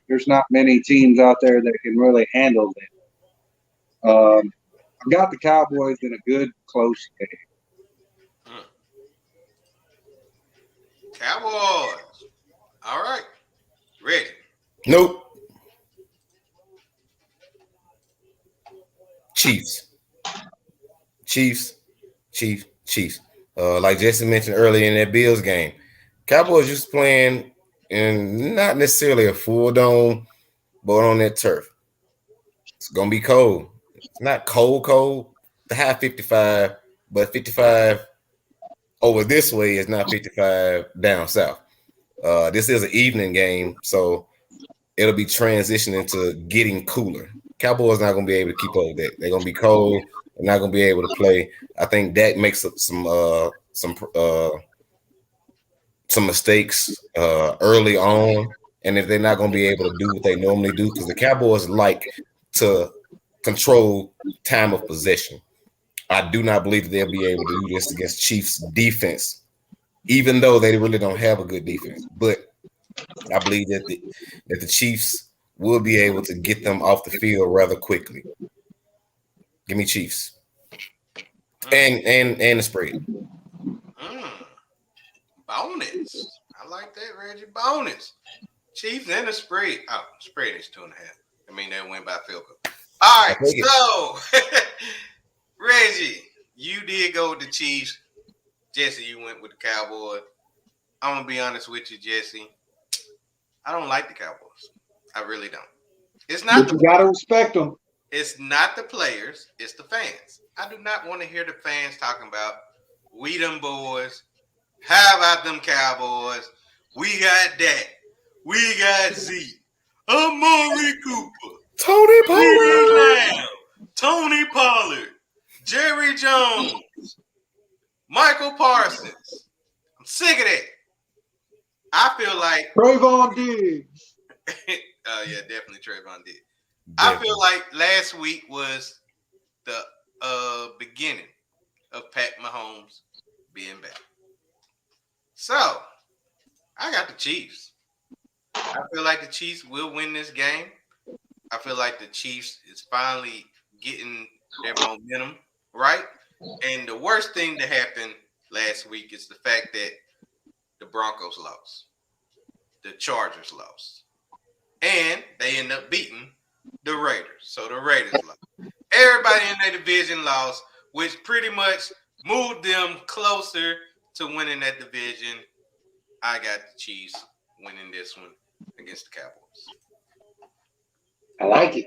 there's not many teams out there that can really handle them. I've got the Cowboys in a good, close game.
Cowboys. All right. Ready?
Nope. Chiefs. Like Jesse mentioned earlier in that Bills game, Cowboys just playing in not necessarily a full dome, but on that turf. It's gonna be cold. It's not cold. The high 55, but 55 over this way is not 55 down south. This is an evening game, so it'll be transitioning to getting cooler. Cowboys not gonna be able to keep up with that. They're gonna be cold. They're not gonna be able to play. I think that makes up some mistakes early on, and if they're not gonna be able to do what they normally do, because the Cowboys like to control time of possession. I do not believe that they'll be able to do this against Chiefs defense, even though they really don't have a good defense. But I believe that the Chiefs will be able to get them off the field rather quickly. Give me Chiefs. And the spread.
Bonus. I like that, Reggie. Bonus. Chiefs and the spread. Oh, spread is 2.5. I mean, they went by field goal. All right, so Reggie, you did go with the Chiefs. Jesse, you went with the Cowboys. I'm gonna be honest with you, Jesse. I don't like the Cowboys. I really don't. It's not.
But you gotta respect them.
It's not the players. It's the fans. I do not want to hear the fans talking about we them boys. How about them Cowboys? We got Dak. We got Zeke. Amari Cooper.
Tony Pollard.
Tony Pollard. Jerry Jones. Michael Parsons. I'm sick of that. I feel like
Trayvon Diggs.
yeah, definitely Trayvon Diggs. I feel like last week was the beginning of Pat Mahomes being back. So, I got the Chiefs. I feel like the Chiefs will win this game. I feel like the Chiefs is finally getting their momentum right. And the worst thing that happened last week is the fact that the Broncos lost. the Chargers lost. And they end up beating the Raiders. So the Raiders lost. Everybody in their division lost, which pretty much moved them closer to winning that division. I got the Chiefs winning this one against the Cowboys.
I like it.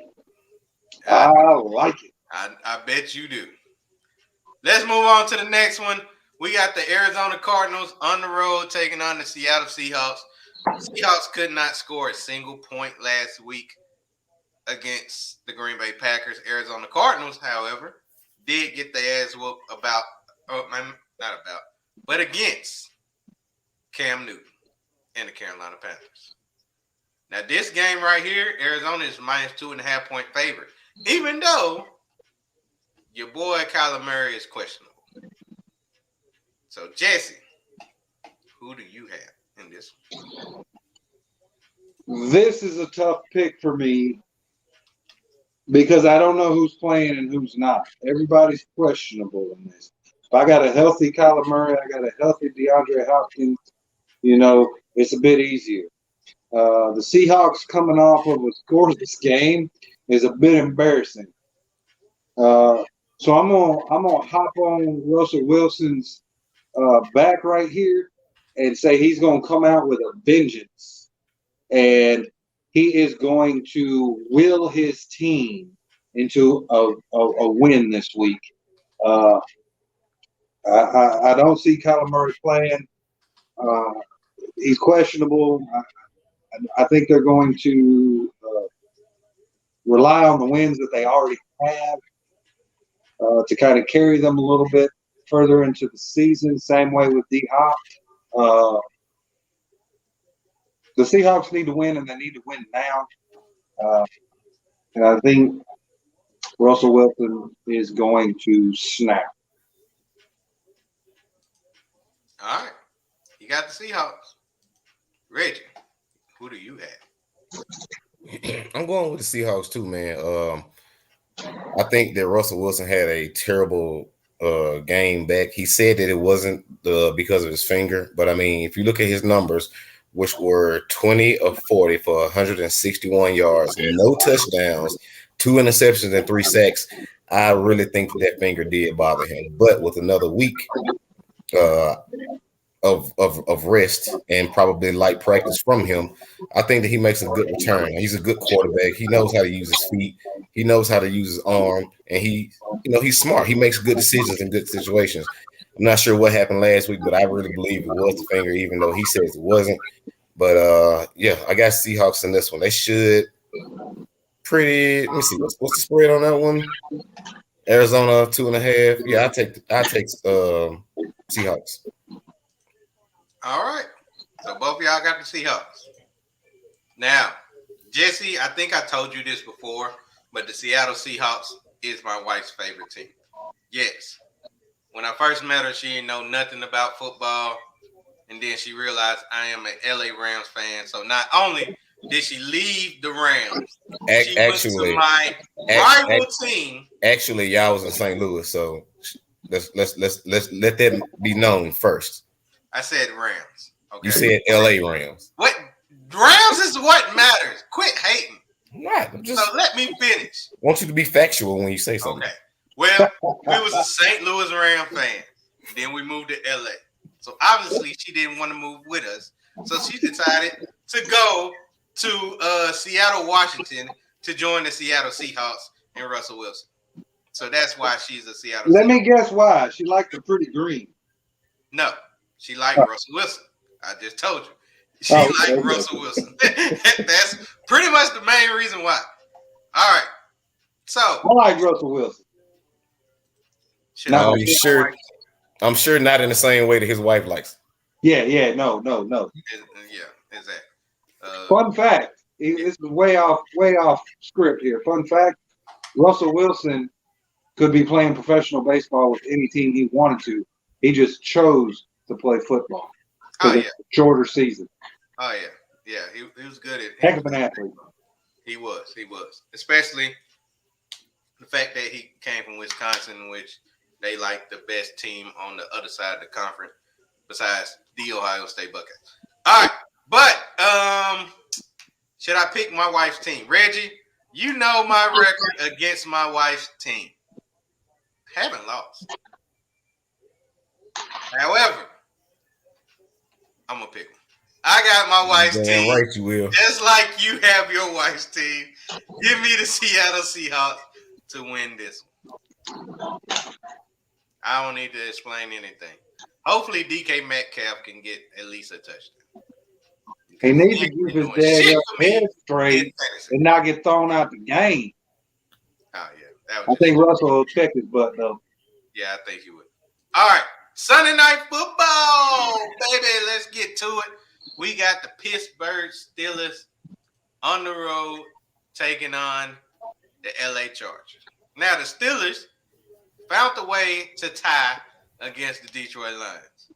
I like it.
I bet you do. Let's move on to the next one. We got the Arizona Cardinals on the road taking on the Seattle Seahawks. Seahawks could not score a single point last week against the Green Bay Packers. Arizona Cardinals, however, did get their ass whooped but against Cam Newton and the Carolina Panthers. Now, this game right here, Arizona is minus 2.5 point favorite, even though your boy Kyler Murray is questionable. So, Jesse, who do you have in this one?
This is a tough pick for me because I don't know who's playing and who's not. Everybody's questionable in this. If I got a healthy Kyler Murray, I got a healthy DeAndre Hopkins, it's a bit easier. The Seahawks coming off of a scoreless game is a bit embarrassing. So I'm gonna hop on Russell Wilson's back right here and say he's gonna come out with a vengeance, and he is going to will his team into a win this week. I don't see Kyler Murray playing. He's questionable. I think they're going to rely on the wins that they already have to kind of carry them a little bit further into the season. Same way with D-Hop. The Seahawks need to win, and they need to win now. And I think Russell Wilson is going to snap.
All right. You got the Seahawks. Reggie, who do you have?
I'm going with the Seahawks too, man. I think that Russell Wilson had a terrible game back. He said that it wasn't because of his finger, but I mean, if you look at his numbers, which were 20 of 40 for 161 yards, no touchdowns, 2 interceptions, and 3 sacks, I really think that finger did bother him. But with another week of rest and probably light practice from him, I think that he makes a good return. He's a good quarterback. He knows how to use his feet. He knows how to use his arm, and he's smart. He makes good decisions in good situations. I'm not sure what happened last week, but I really believe it was the finger, even though he says it wasn't. But yeah, I got Seahawks in this one. They should pretty. Let me see what's the spread on that one. Arizona 2.5. Yeah, I take Seahawks.
All right. So both of y'all got the Seahawks. Now, Jesse, I think I told you this before, but the Seattle Seahawks is my wife's favorite team. Yes. When I first met her, she didn't know nothing about football. And then she realized I am an LA Rams fan. So not only did she leave the Rams, she went to my rival team.
Actually, y'all was in St. Louis, so let's let that be known first.
I said Rams. Okay.
You said LA Rams.
What? Rams is what matters. Quit hating.
Right.
So let me finish.
I want you to be factual when you say something.
Okay. Well, we was a St. Louis Rams fan. Then we moved to LA. So obviously she didn't want to move with us. So she decided to go to Seattle, Washington to join the Seattle Seahawks and Russell Wilson. So that's why she's a Seattle
Let
Seahawks.
me guess why. She liked the pretty green.
No, she liked Russell Wilson. I just told you. She liked Russell Wilson. That's pretty much the main reason why. All right. So
I like Russell Wilson.
No, I'm sure not in the same way that his wife likes.
No.
Yeah, exactly.
Fun fact. This is way off script here. Fun fact. Russell Wilson could be playing professional baseball with any team he wanted to. He just chose to play football.
Oh, yeah.
Shorter season.
Oh, yeah. Yeah, he was good at
Heck of an athlete.
He was. Especially the fact that he came from Wisconsin, which they like the best team on the other side of the conference besides the Ohio State Buckeyes. All right. But should I pick my wife's team? Reggie, you know my record against my wife's team. Haven't lost. However, I'm gonna pick them. I got my wife's
Damn
team.
right you will.
Just like you have your wife's team. Give me the Seattle Seahawks to win this one. I don't need to explain anything. Hopefully, DK Metcalf can get at least a touchdown.
He needs to keep his dad head straight and not get thrown out the game.
Oh, yeah.
I think Russell will check his butt, though.
Yeah, I think he would. All right. Sunday night football, baby. Let's get to it. We got the Pittsburgh Steelers on the road taking on the LA Chargers. Now, the Steelers found a way to tie against the Detroit Lions.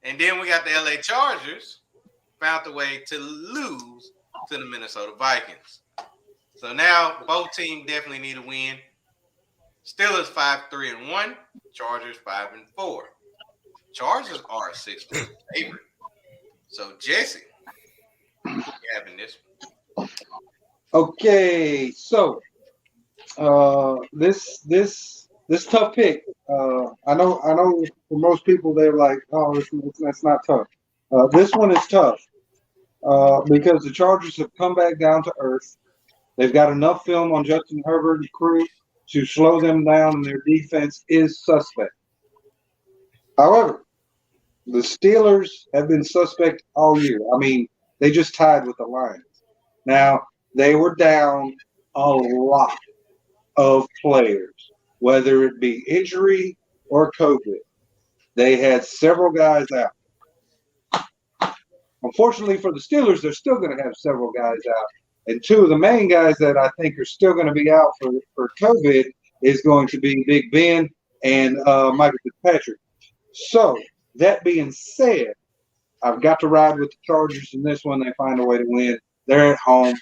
And then we got the LA Chargers found a way to lose to the Minnesota Vikings. So now both teams definitely need a win. Steelers 5-3-1, Chargers 5-4. Chargers are a 6-point favorite. So Jesse, you having this one?
Okay, so this tough pick. I know for most people they're like, oh, that's not tough. This one is tough because the Chargers have come back down to earth. They've got enough film on Justin Herbert and crew to slow them down, and their defense is suspect. However, the Steelers have been suspect all year. I mean, they just tied with the Lions. Now, they were down a lot of players, whether it be injury or COVID. They had several guys out. Unfortunately for the Steelers, they're still going to have several guys out. And two of the main guys that I think are still going to be out for COVID is going to be Big Ben and Michael Fitzpatrick. So, that being said, I've got to ride with the Chargers in this one. They find a way to win. They're at home.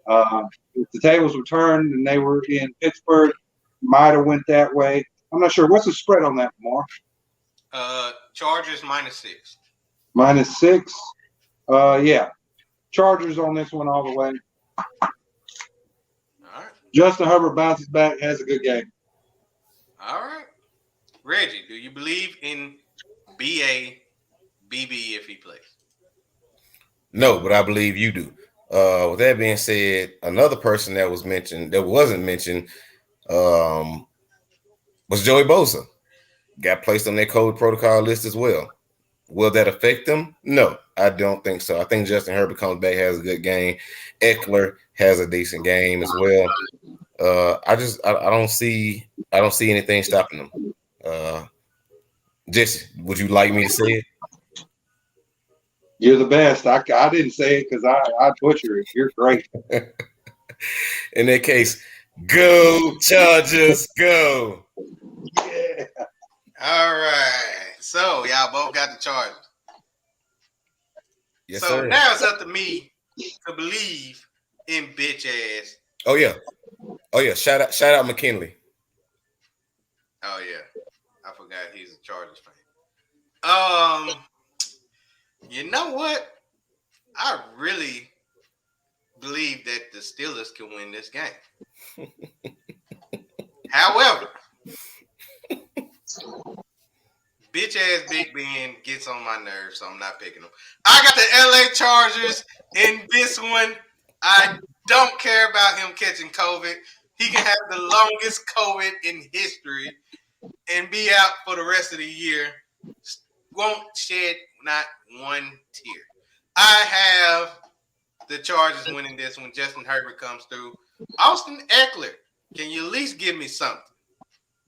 If the tables were turned and they were in Pittsburgh, might have went that way. I'm not sure. What's the spread on that, Mark?
Chargers -6.
-6. Yeah. Chargers on this one all the way.
All right.
Justin Herbert bounces back, has a good game.
All right. Reggie, do you believe in BB if he plays?
No, but I believe you do. With that being said, another person that wasn't mentioned was Joey Bosa. Got placed on their COVID protocol list as well. Will that affect them? No, I don't think so. I think Justin Herbert comes back, has a good game. Eckler has a decent game as well. I don't see anything stopping them. Jesse, would you like me to say it?
You're the best. I didn't say it because I butcher it. You're great.
In that case, go Chargers, go.
Yeah.
All right. So y'all both got the Chargers.
Yes,
so
sir.
Now it's up to me to believe in bitch ass.
Oh yeah. Shout out McKinley.
Oh yeah. I forgot he's a Chargers fan. You know what? I really believe that the Steelers can win this game. However, bitch ass Big Ben gets on my nerves, so I'm not picking him. I got the LA Chargers in this one. I don't care about him catching COVID. He can have the longest COVID in history and be out for the rest of the year. Won't shed not one tear. I have the Chargers winning this when Justin Herbert comes through. Austin Eckler, can you at least give me something?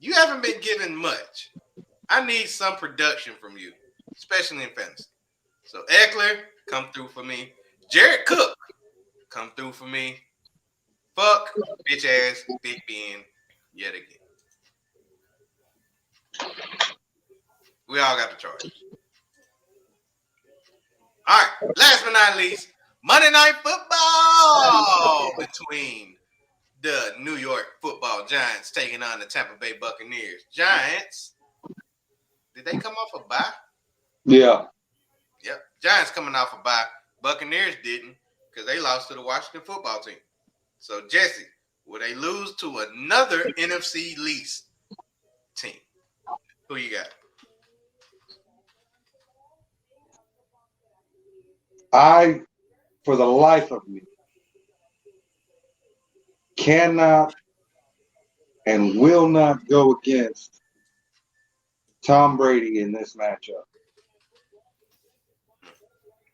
You haven't been given much. I need some production from you, especially in fantasy. So Eckler, come through for me. Jared Cook, come through for me. Fuck bitch ass Big Ben yet again. We all got the Chargers. All right, last but not least, Monday Night Football between the New York Football Giants taking on the Tampa Bay Buccaneers. Giants, did they come off a bye?
Yeah.
Yep. Giants coming off a bye. Buccaneers didn't because they lost to the Washington football team. So, Jesse, will they lose to another NFC least team? Who you got?
I, for the life of me, cannot and will not go against Tom Brady in this matchup.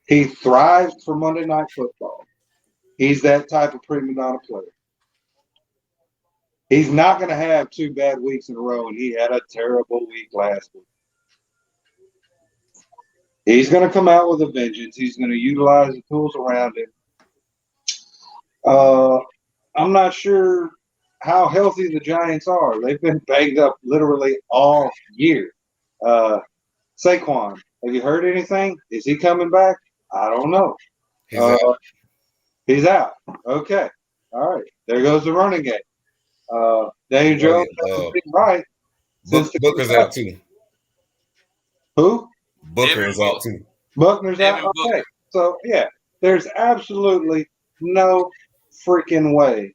He thrives for Monday Night Football. He's that type of prima donna player. He's not going to have 2 bad weeks in a row, and he had a terrible week last week. He's going to come out with a vengeance. He's going to utilize the tools around him. I'm not sure how healthy the Giants are. They've been banged up literally all year. Saquon, have you heard anything? Is he coming back? I don't know. He's out. Okay. All right. There goes the running game. Daniel Jones has been right.
Booker's out too.
Who?
Booker is out too.
Buckner's out. Okay. So, yeah, there's absolutely no freaking way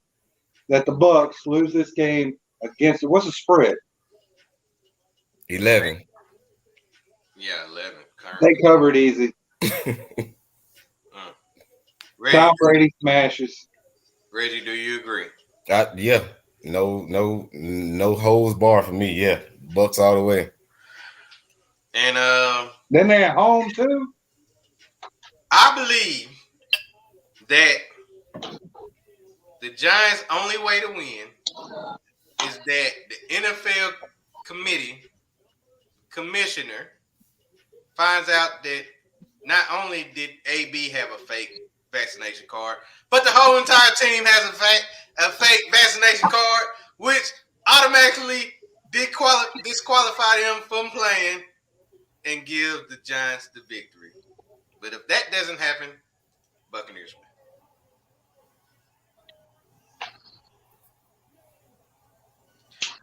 that the Bucs lose this game against – what's the spread?
11.
Yeah, 11.
They covered easy. Tom Brady smashes.
Reggie, do you agree?
Yeah. No holds bar for me. Yeah. Bucks all the way.
And
then they're at home too.
I believe that the Giants' only way to win is that the NFL commissioner finds out that not only did AB have a fake vaccination card, but the whole entire team has a fake vaccination card, which automatically disqualify them from playing and give the Giants the victory. But if that doesn't happen, Buccaneers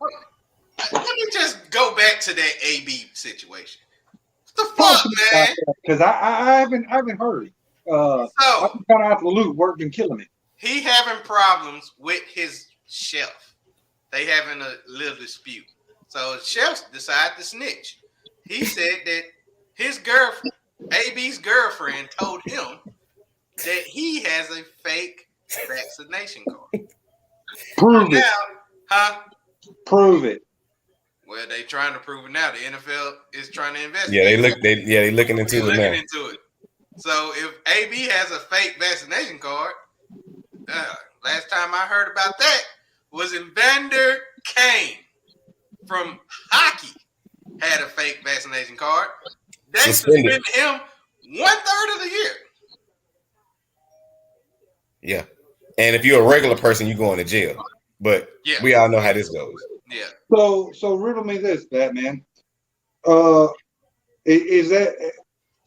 win. Let me just go back to that AB situation. What the fuck, man?
Because I haven't heard. I've been kind of out the loop. Work been killing me.
He having problems with his chef. They having a little dispute. So chef decided to snitch. He said that his girlfriend, AB's girlfriend, told him that he has a fake vaccination card.
Prove it.
Huh?
Prove it.
Well, they trying to prove it now. The NFL is trying to investigate.
Yeah, they looking into it now.
So if AB has a fake vaccination card, last time I heard about that was Evander Kane from hockey had a fake vaccination card. They suspended him 1/3 of the year.
Yeah. And if you're a regular person, you're going to jail. But we all know how this goes.
Yeah.
So riddle me this, Batman. Is that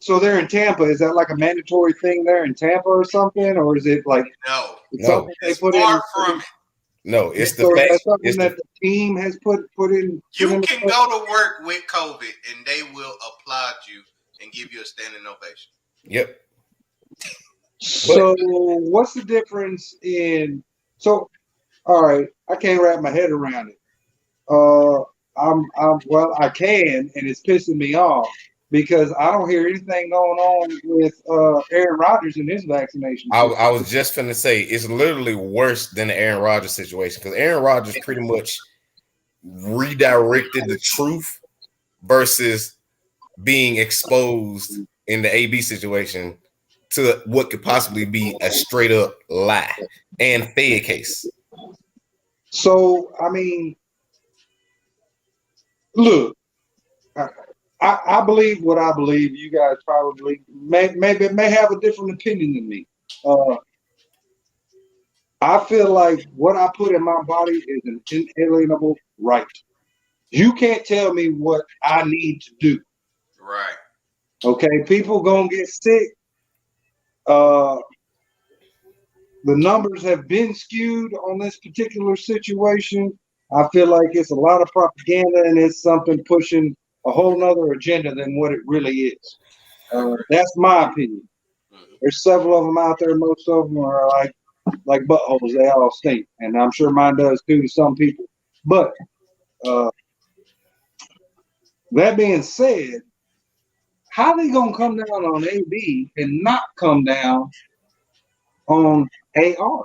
so? They're in Tampa. Is that like a mandatory thing there in Tampa or something, or is it like
no?
It's far from it.
No, it's the
fact.
That's
something that the team has put in.
You can go to work with COVID, and they will applaud you and give you a standing ovation.
Yep.
So what's the difference in? So, all right, I can't wrap my head around it. I can, and it's pissing me off because I don't hear anything going on with Aaron Rodgers and his vaccination.
I was just finna say it's literally worse than the Aaron Rodgers situation because Aaron Rodgers pretty much redirected the truth versus being exposed in the AB situation to what could possibly be a straight up lie and fake case.
So, I mean, look, I believe what I believe. You guys probably may have a different opinion than me. I feel like what I put in my body is an inalienable right. You can't tell me what I need to do.
Right.
Okay, people gonna get sick. The numbers have been skewed on this particular situation. I feel like it's a lot of propaganda and it's something pushing a whole nother agenda than what it really is. That's my opinion. There's several of them out there. Most of them are like buttholes. They all stink, and I'm sure mine does too to some people. But that being said, how they gonna come down on AB and not come down on AR?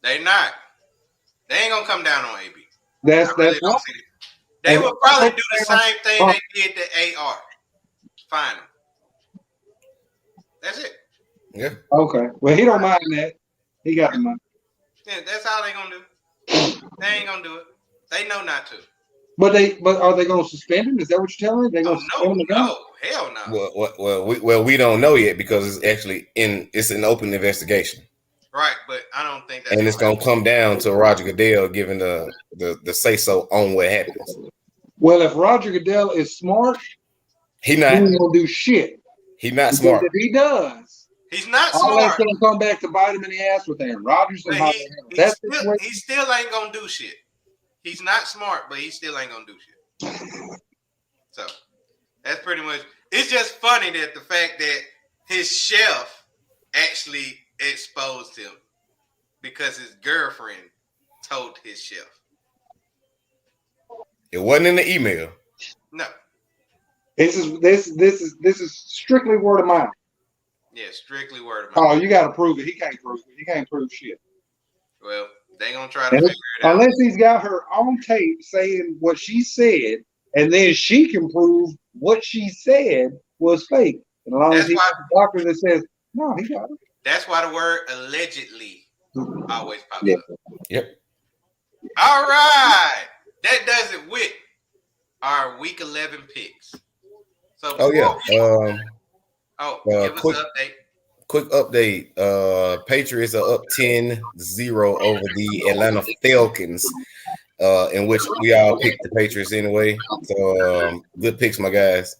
They not. They ain't gonna come down on AB.
That's
don't see it. They will probably do the same thing they did to AR. Fine them. That's it.
Yeah.
Okay. Well, he don't mind that. He got the money.
Yeah, that's all they gonna do. They ain't gonna do it. They know not to.
But are they gonna suspend him? Is that what you're telling me? They gonna suspend him again?
No, hell no.
We don't know yet because it's actually it's an open investigation.
Right, but I don't think that's
and it's gonna come down to Roger Goodell giving the say so on what happens.
Well, if Roger Goodell is smart,
he
ain't gonna do shit.
He's not smart.
If he does,
he's not
all
smart.
that's gonna come back to bite him in the ass with Aaron Rodgers and
he still ain't gonna do shit. He's not smart, but he still ain't gonna do shit. So that's pretty much. It's just funny that the fact that his chef actually exposed him because his girlfriend told his chef.
It wasn't in the email.
No.
This is strictly word of mouth.
Yeah, strictly word of
mouth. Oh, you got to prove it. He can't prove it. He can't prove shit.
Well, they gonna try to figure it out.
Unless he's got her on tape saying what she said, and then she can prove what she said was fake. And as long as he's a doctor that says, no, he got it.
That's why the word allegedly always pops up.
Yep.
All right. That does it with our week 11 picks. So give us an update.
Quick update. Patriots are up 10-0 over the Atlanta Falcons, in which we all picked the Patriots anyway. So good picks, my guys.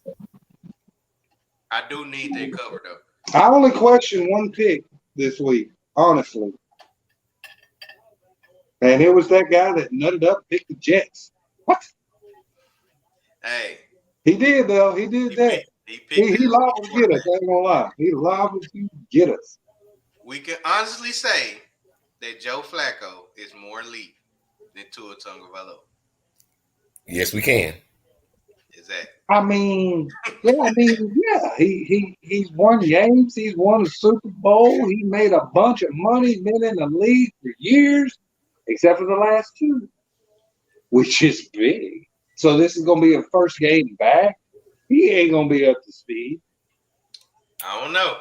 I do need that cover though.
I only question one pick this week, honestly. And it was that guy that nutted up and picked the Jets. What?
Hey.
He did, though. He did that. He liable to get us. I ain't going to lie. He liable to get us.
We can honestly say that Joe Flacco is more elite than Tua Tagovailoa.
Yes, we can.
Is that?
I mean, yeah. He's won games. He's won a Super Bowl. He made a bunch of money. Been in the league for years, except for the last two, which is big. So this is going to be a first game back. He ain't going to be up to speed.
I don't know.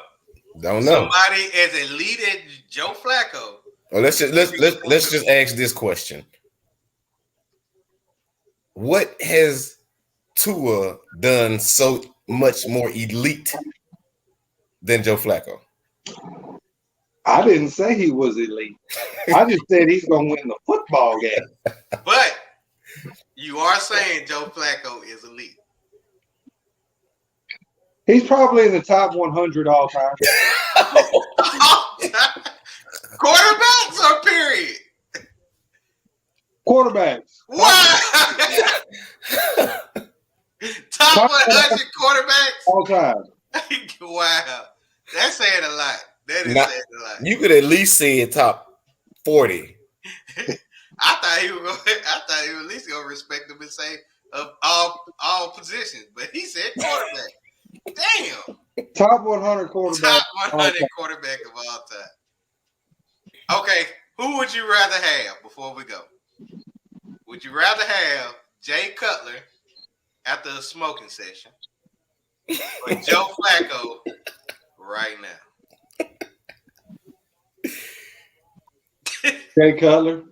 Somebody
as elite as Joe Flacco.
Well, let's just ask this question: what has Tua done so much more elite than Joe Flacco?
I didn't say he was elite. I just said he's going to win the football game.
But you are saying Joe Flacco is elite.
He's probably in the top 100 all time.
Quarterbacks or period?
Quarterbacks.
Wow. Top 100 quarterbacks?
All time.
Wow. That's saying a lot. That is saying a lot.
You could at least say top 40.
I thought he was at least gonna respect him and say of all positions, but he said quarterback. Damn.
Top 100 quarterback.
Top 100 quarterback of all time. Okay, who would you rather have before we go? Would you rather have Jay Cutler after a smoking session or Joe Flacco right now?
Jay Cutler.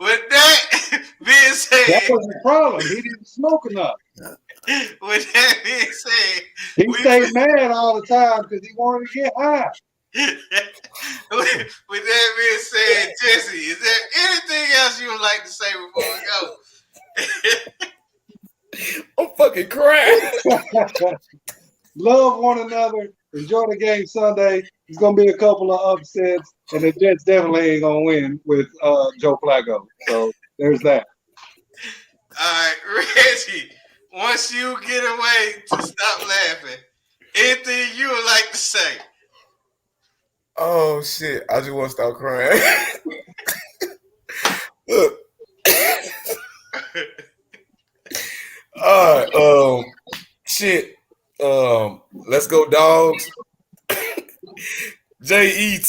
With that being said,
that was the problem. He didn't smoke enough.
With that being said,
he stayed mad all the time because he wanted to get high.
With that being said, Jesse, is there anything else you would like to say before we go?
I'm fucking crying.
Love one another. Enjoy the game Sunday. There's going to be a couple of upsets, and the Jets definitely ain't going to win with Joe Flacco. So there's that.
All right, Reggie, once you get away to stop laughing, anything you would like to say?
Oh shit! I just want to start crying. Look. All right. Shit. Let's go, dogs. Jets,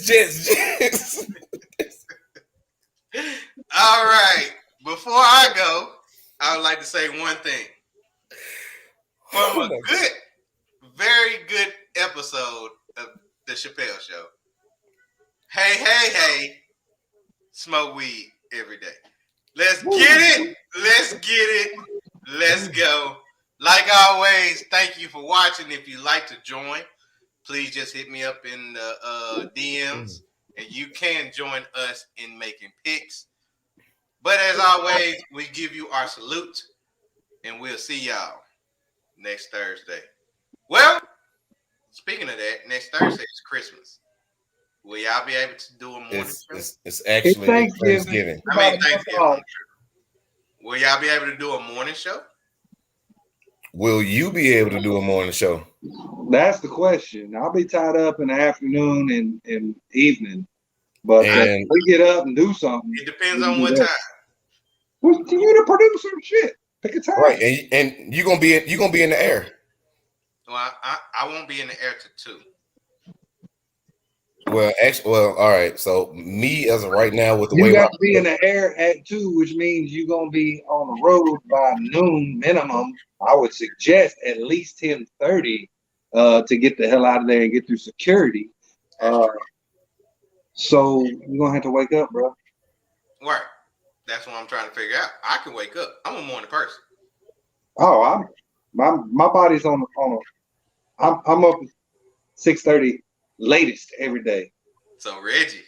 Jets.
All right. Before I go, I would like to say one thing. From a good, very good episode of The Chappelle Show. Hey, smoke weed every day. Let's get it. Let's go. Like always, thank you for watching. If you'd like to join, please just hit me up in the DMs, and you can join us in making picks. But as always, we give you our salute, and we'll see y'all next Thursday. Well, speaking of that, next Thursday is Christmas. Will y'all be able to do a morning show?
It's actually Thanksgiving.
I mean Thanksgiving. Will y'all be able to do a morning show?
Will you be able to do a morning show?
That's the question. I'll be tied up in the afternoon and evening. But if we get up and do something.
It depends on what time.
Well, you to produce some shit. Pick a time.
Right, and you're gonna be in the air.
Well, I won't be in the air till 2.
Well, all right. So me as of right now, with the
you
way
got to be in the air at 2, which means you're gonna be on the road by noon minimum. I would suggest at least 10:30 to get the hell out of there and get through security. So you're gonna have to wake up, bro.
Right. That's what I'm trying to figure out. I can wake up. I'm a morning person.
Oh, my body's on I'm up 6:30 latest every day.
So Reggie,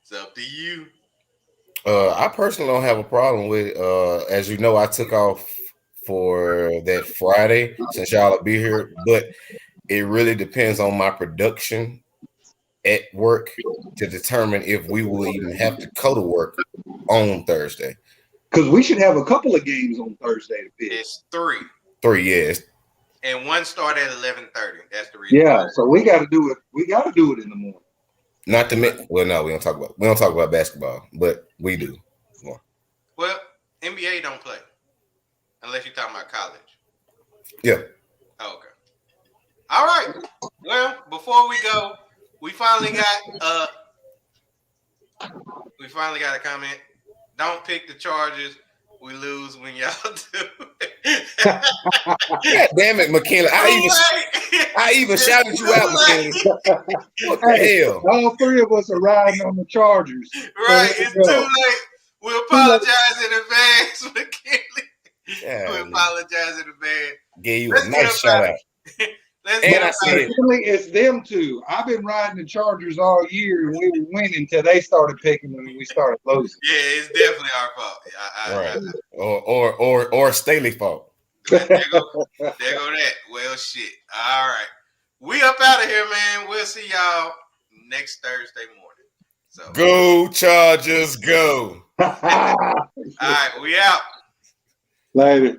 it's up to you.
I personally don't have a problem with as you know, I took off for that Friday since y'all will be here, but it really depends on my production at work to determine if we will even have to go to work on Thursday.
Because we should have a couple of games on Thursday to pick.
It's 3.
3, yes.
And one start at 11:30. That's the reason.
Yeah, so we got to do it. We got to do it in the morning.
Not to mention, well, no, we don't talk about basketball, but we do.
Well, NBA don't play unless you're talking about college.
Yeah.
Oh, okay. All right. Well, before we go, we finally got a comment. Don't pick the Chargers. We lose when y'all do.
God damn it, McKinley. I even shouted you out, McKinley. What the hell?
All 3 of us are riding on the Chargers.
Right, it's too late. We apologize in advance, McKinley.
Yeah,
we apologize in advance.
Gave you a nice shout out.
And I said, it's them 2. I've been riding the Chargers all year, and we were winning until they started picking them, and we started losing.
Yeah, it's definitely our fault.
Right. Or Staley's fault.
There go that. Well, shit. All right, we up out of here, man. We'll see y'all next Thursday morning. So
go Chargers, go.
All right, we out.
Later.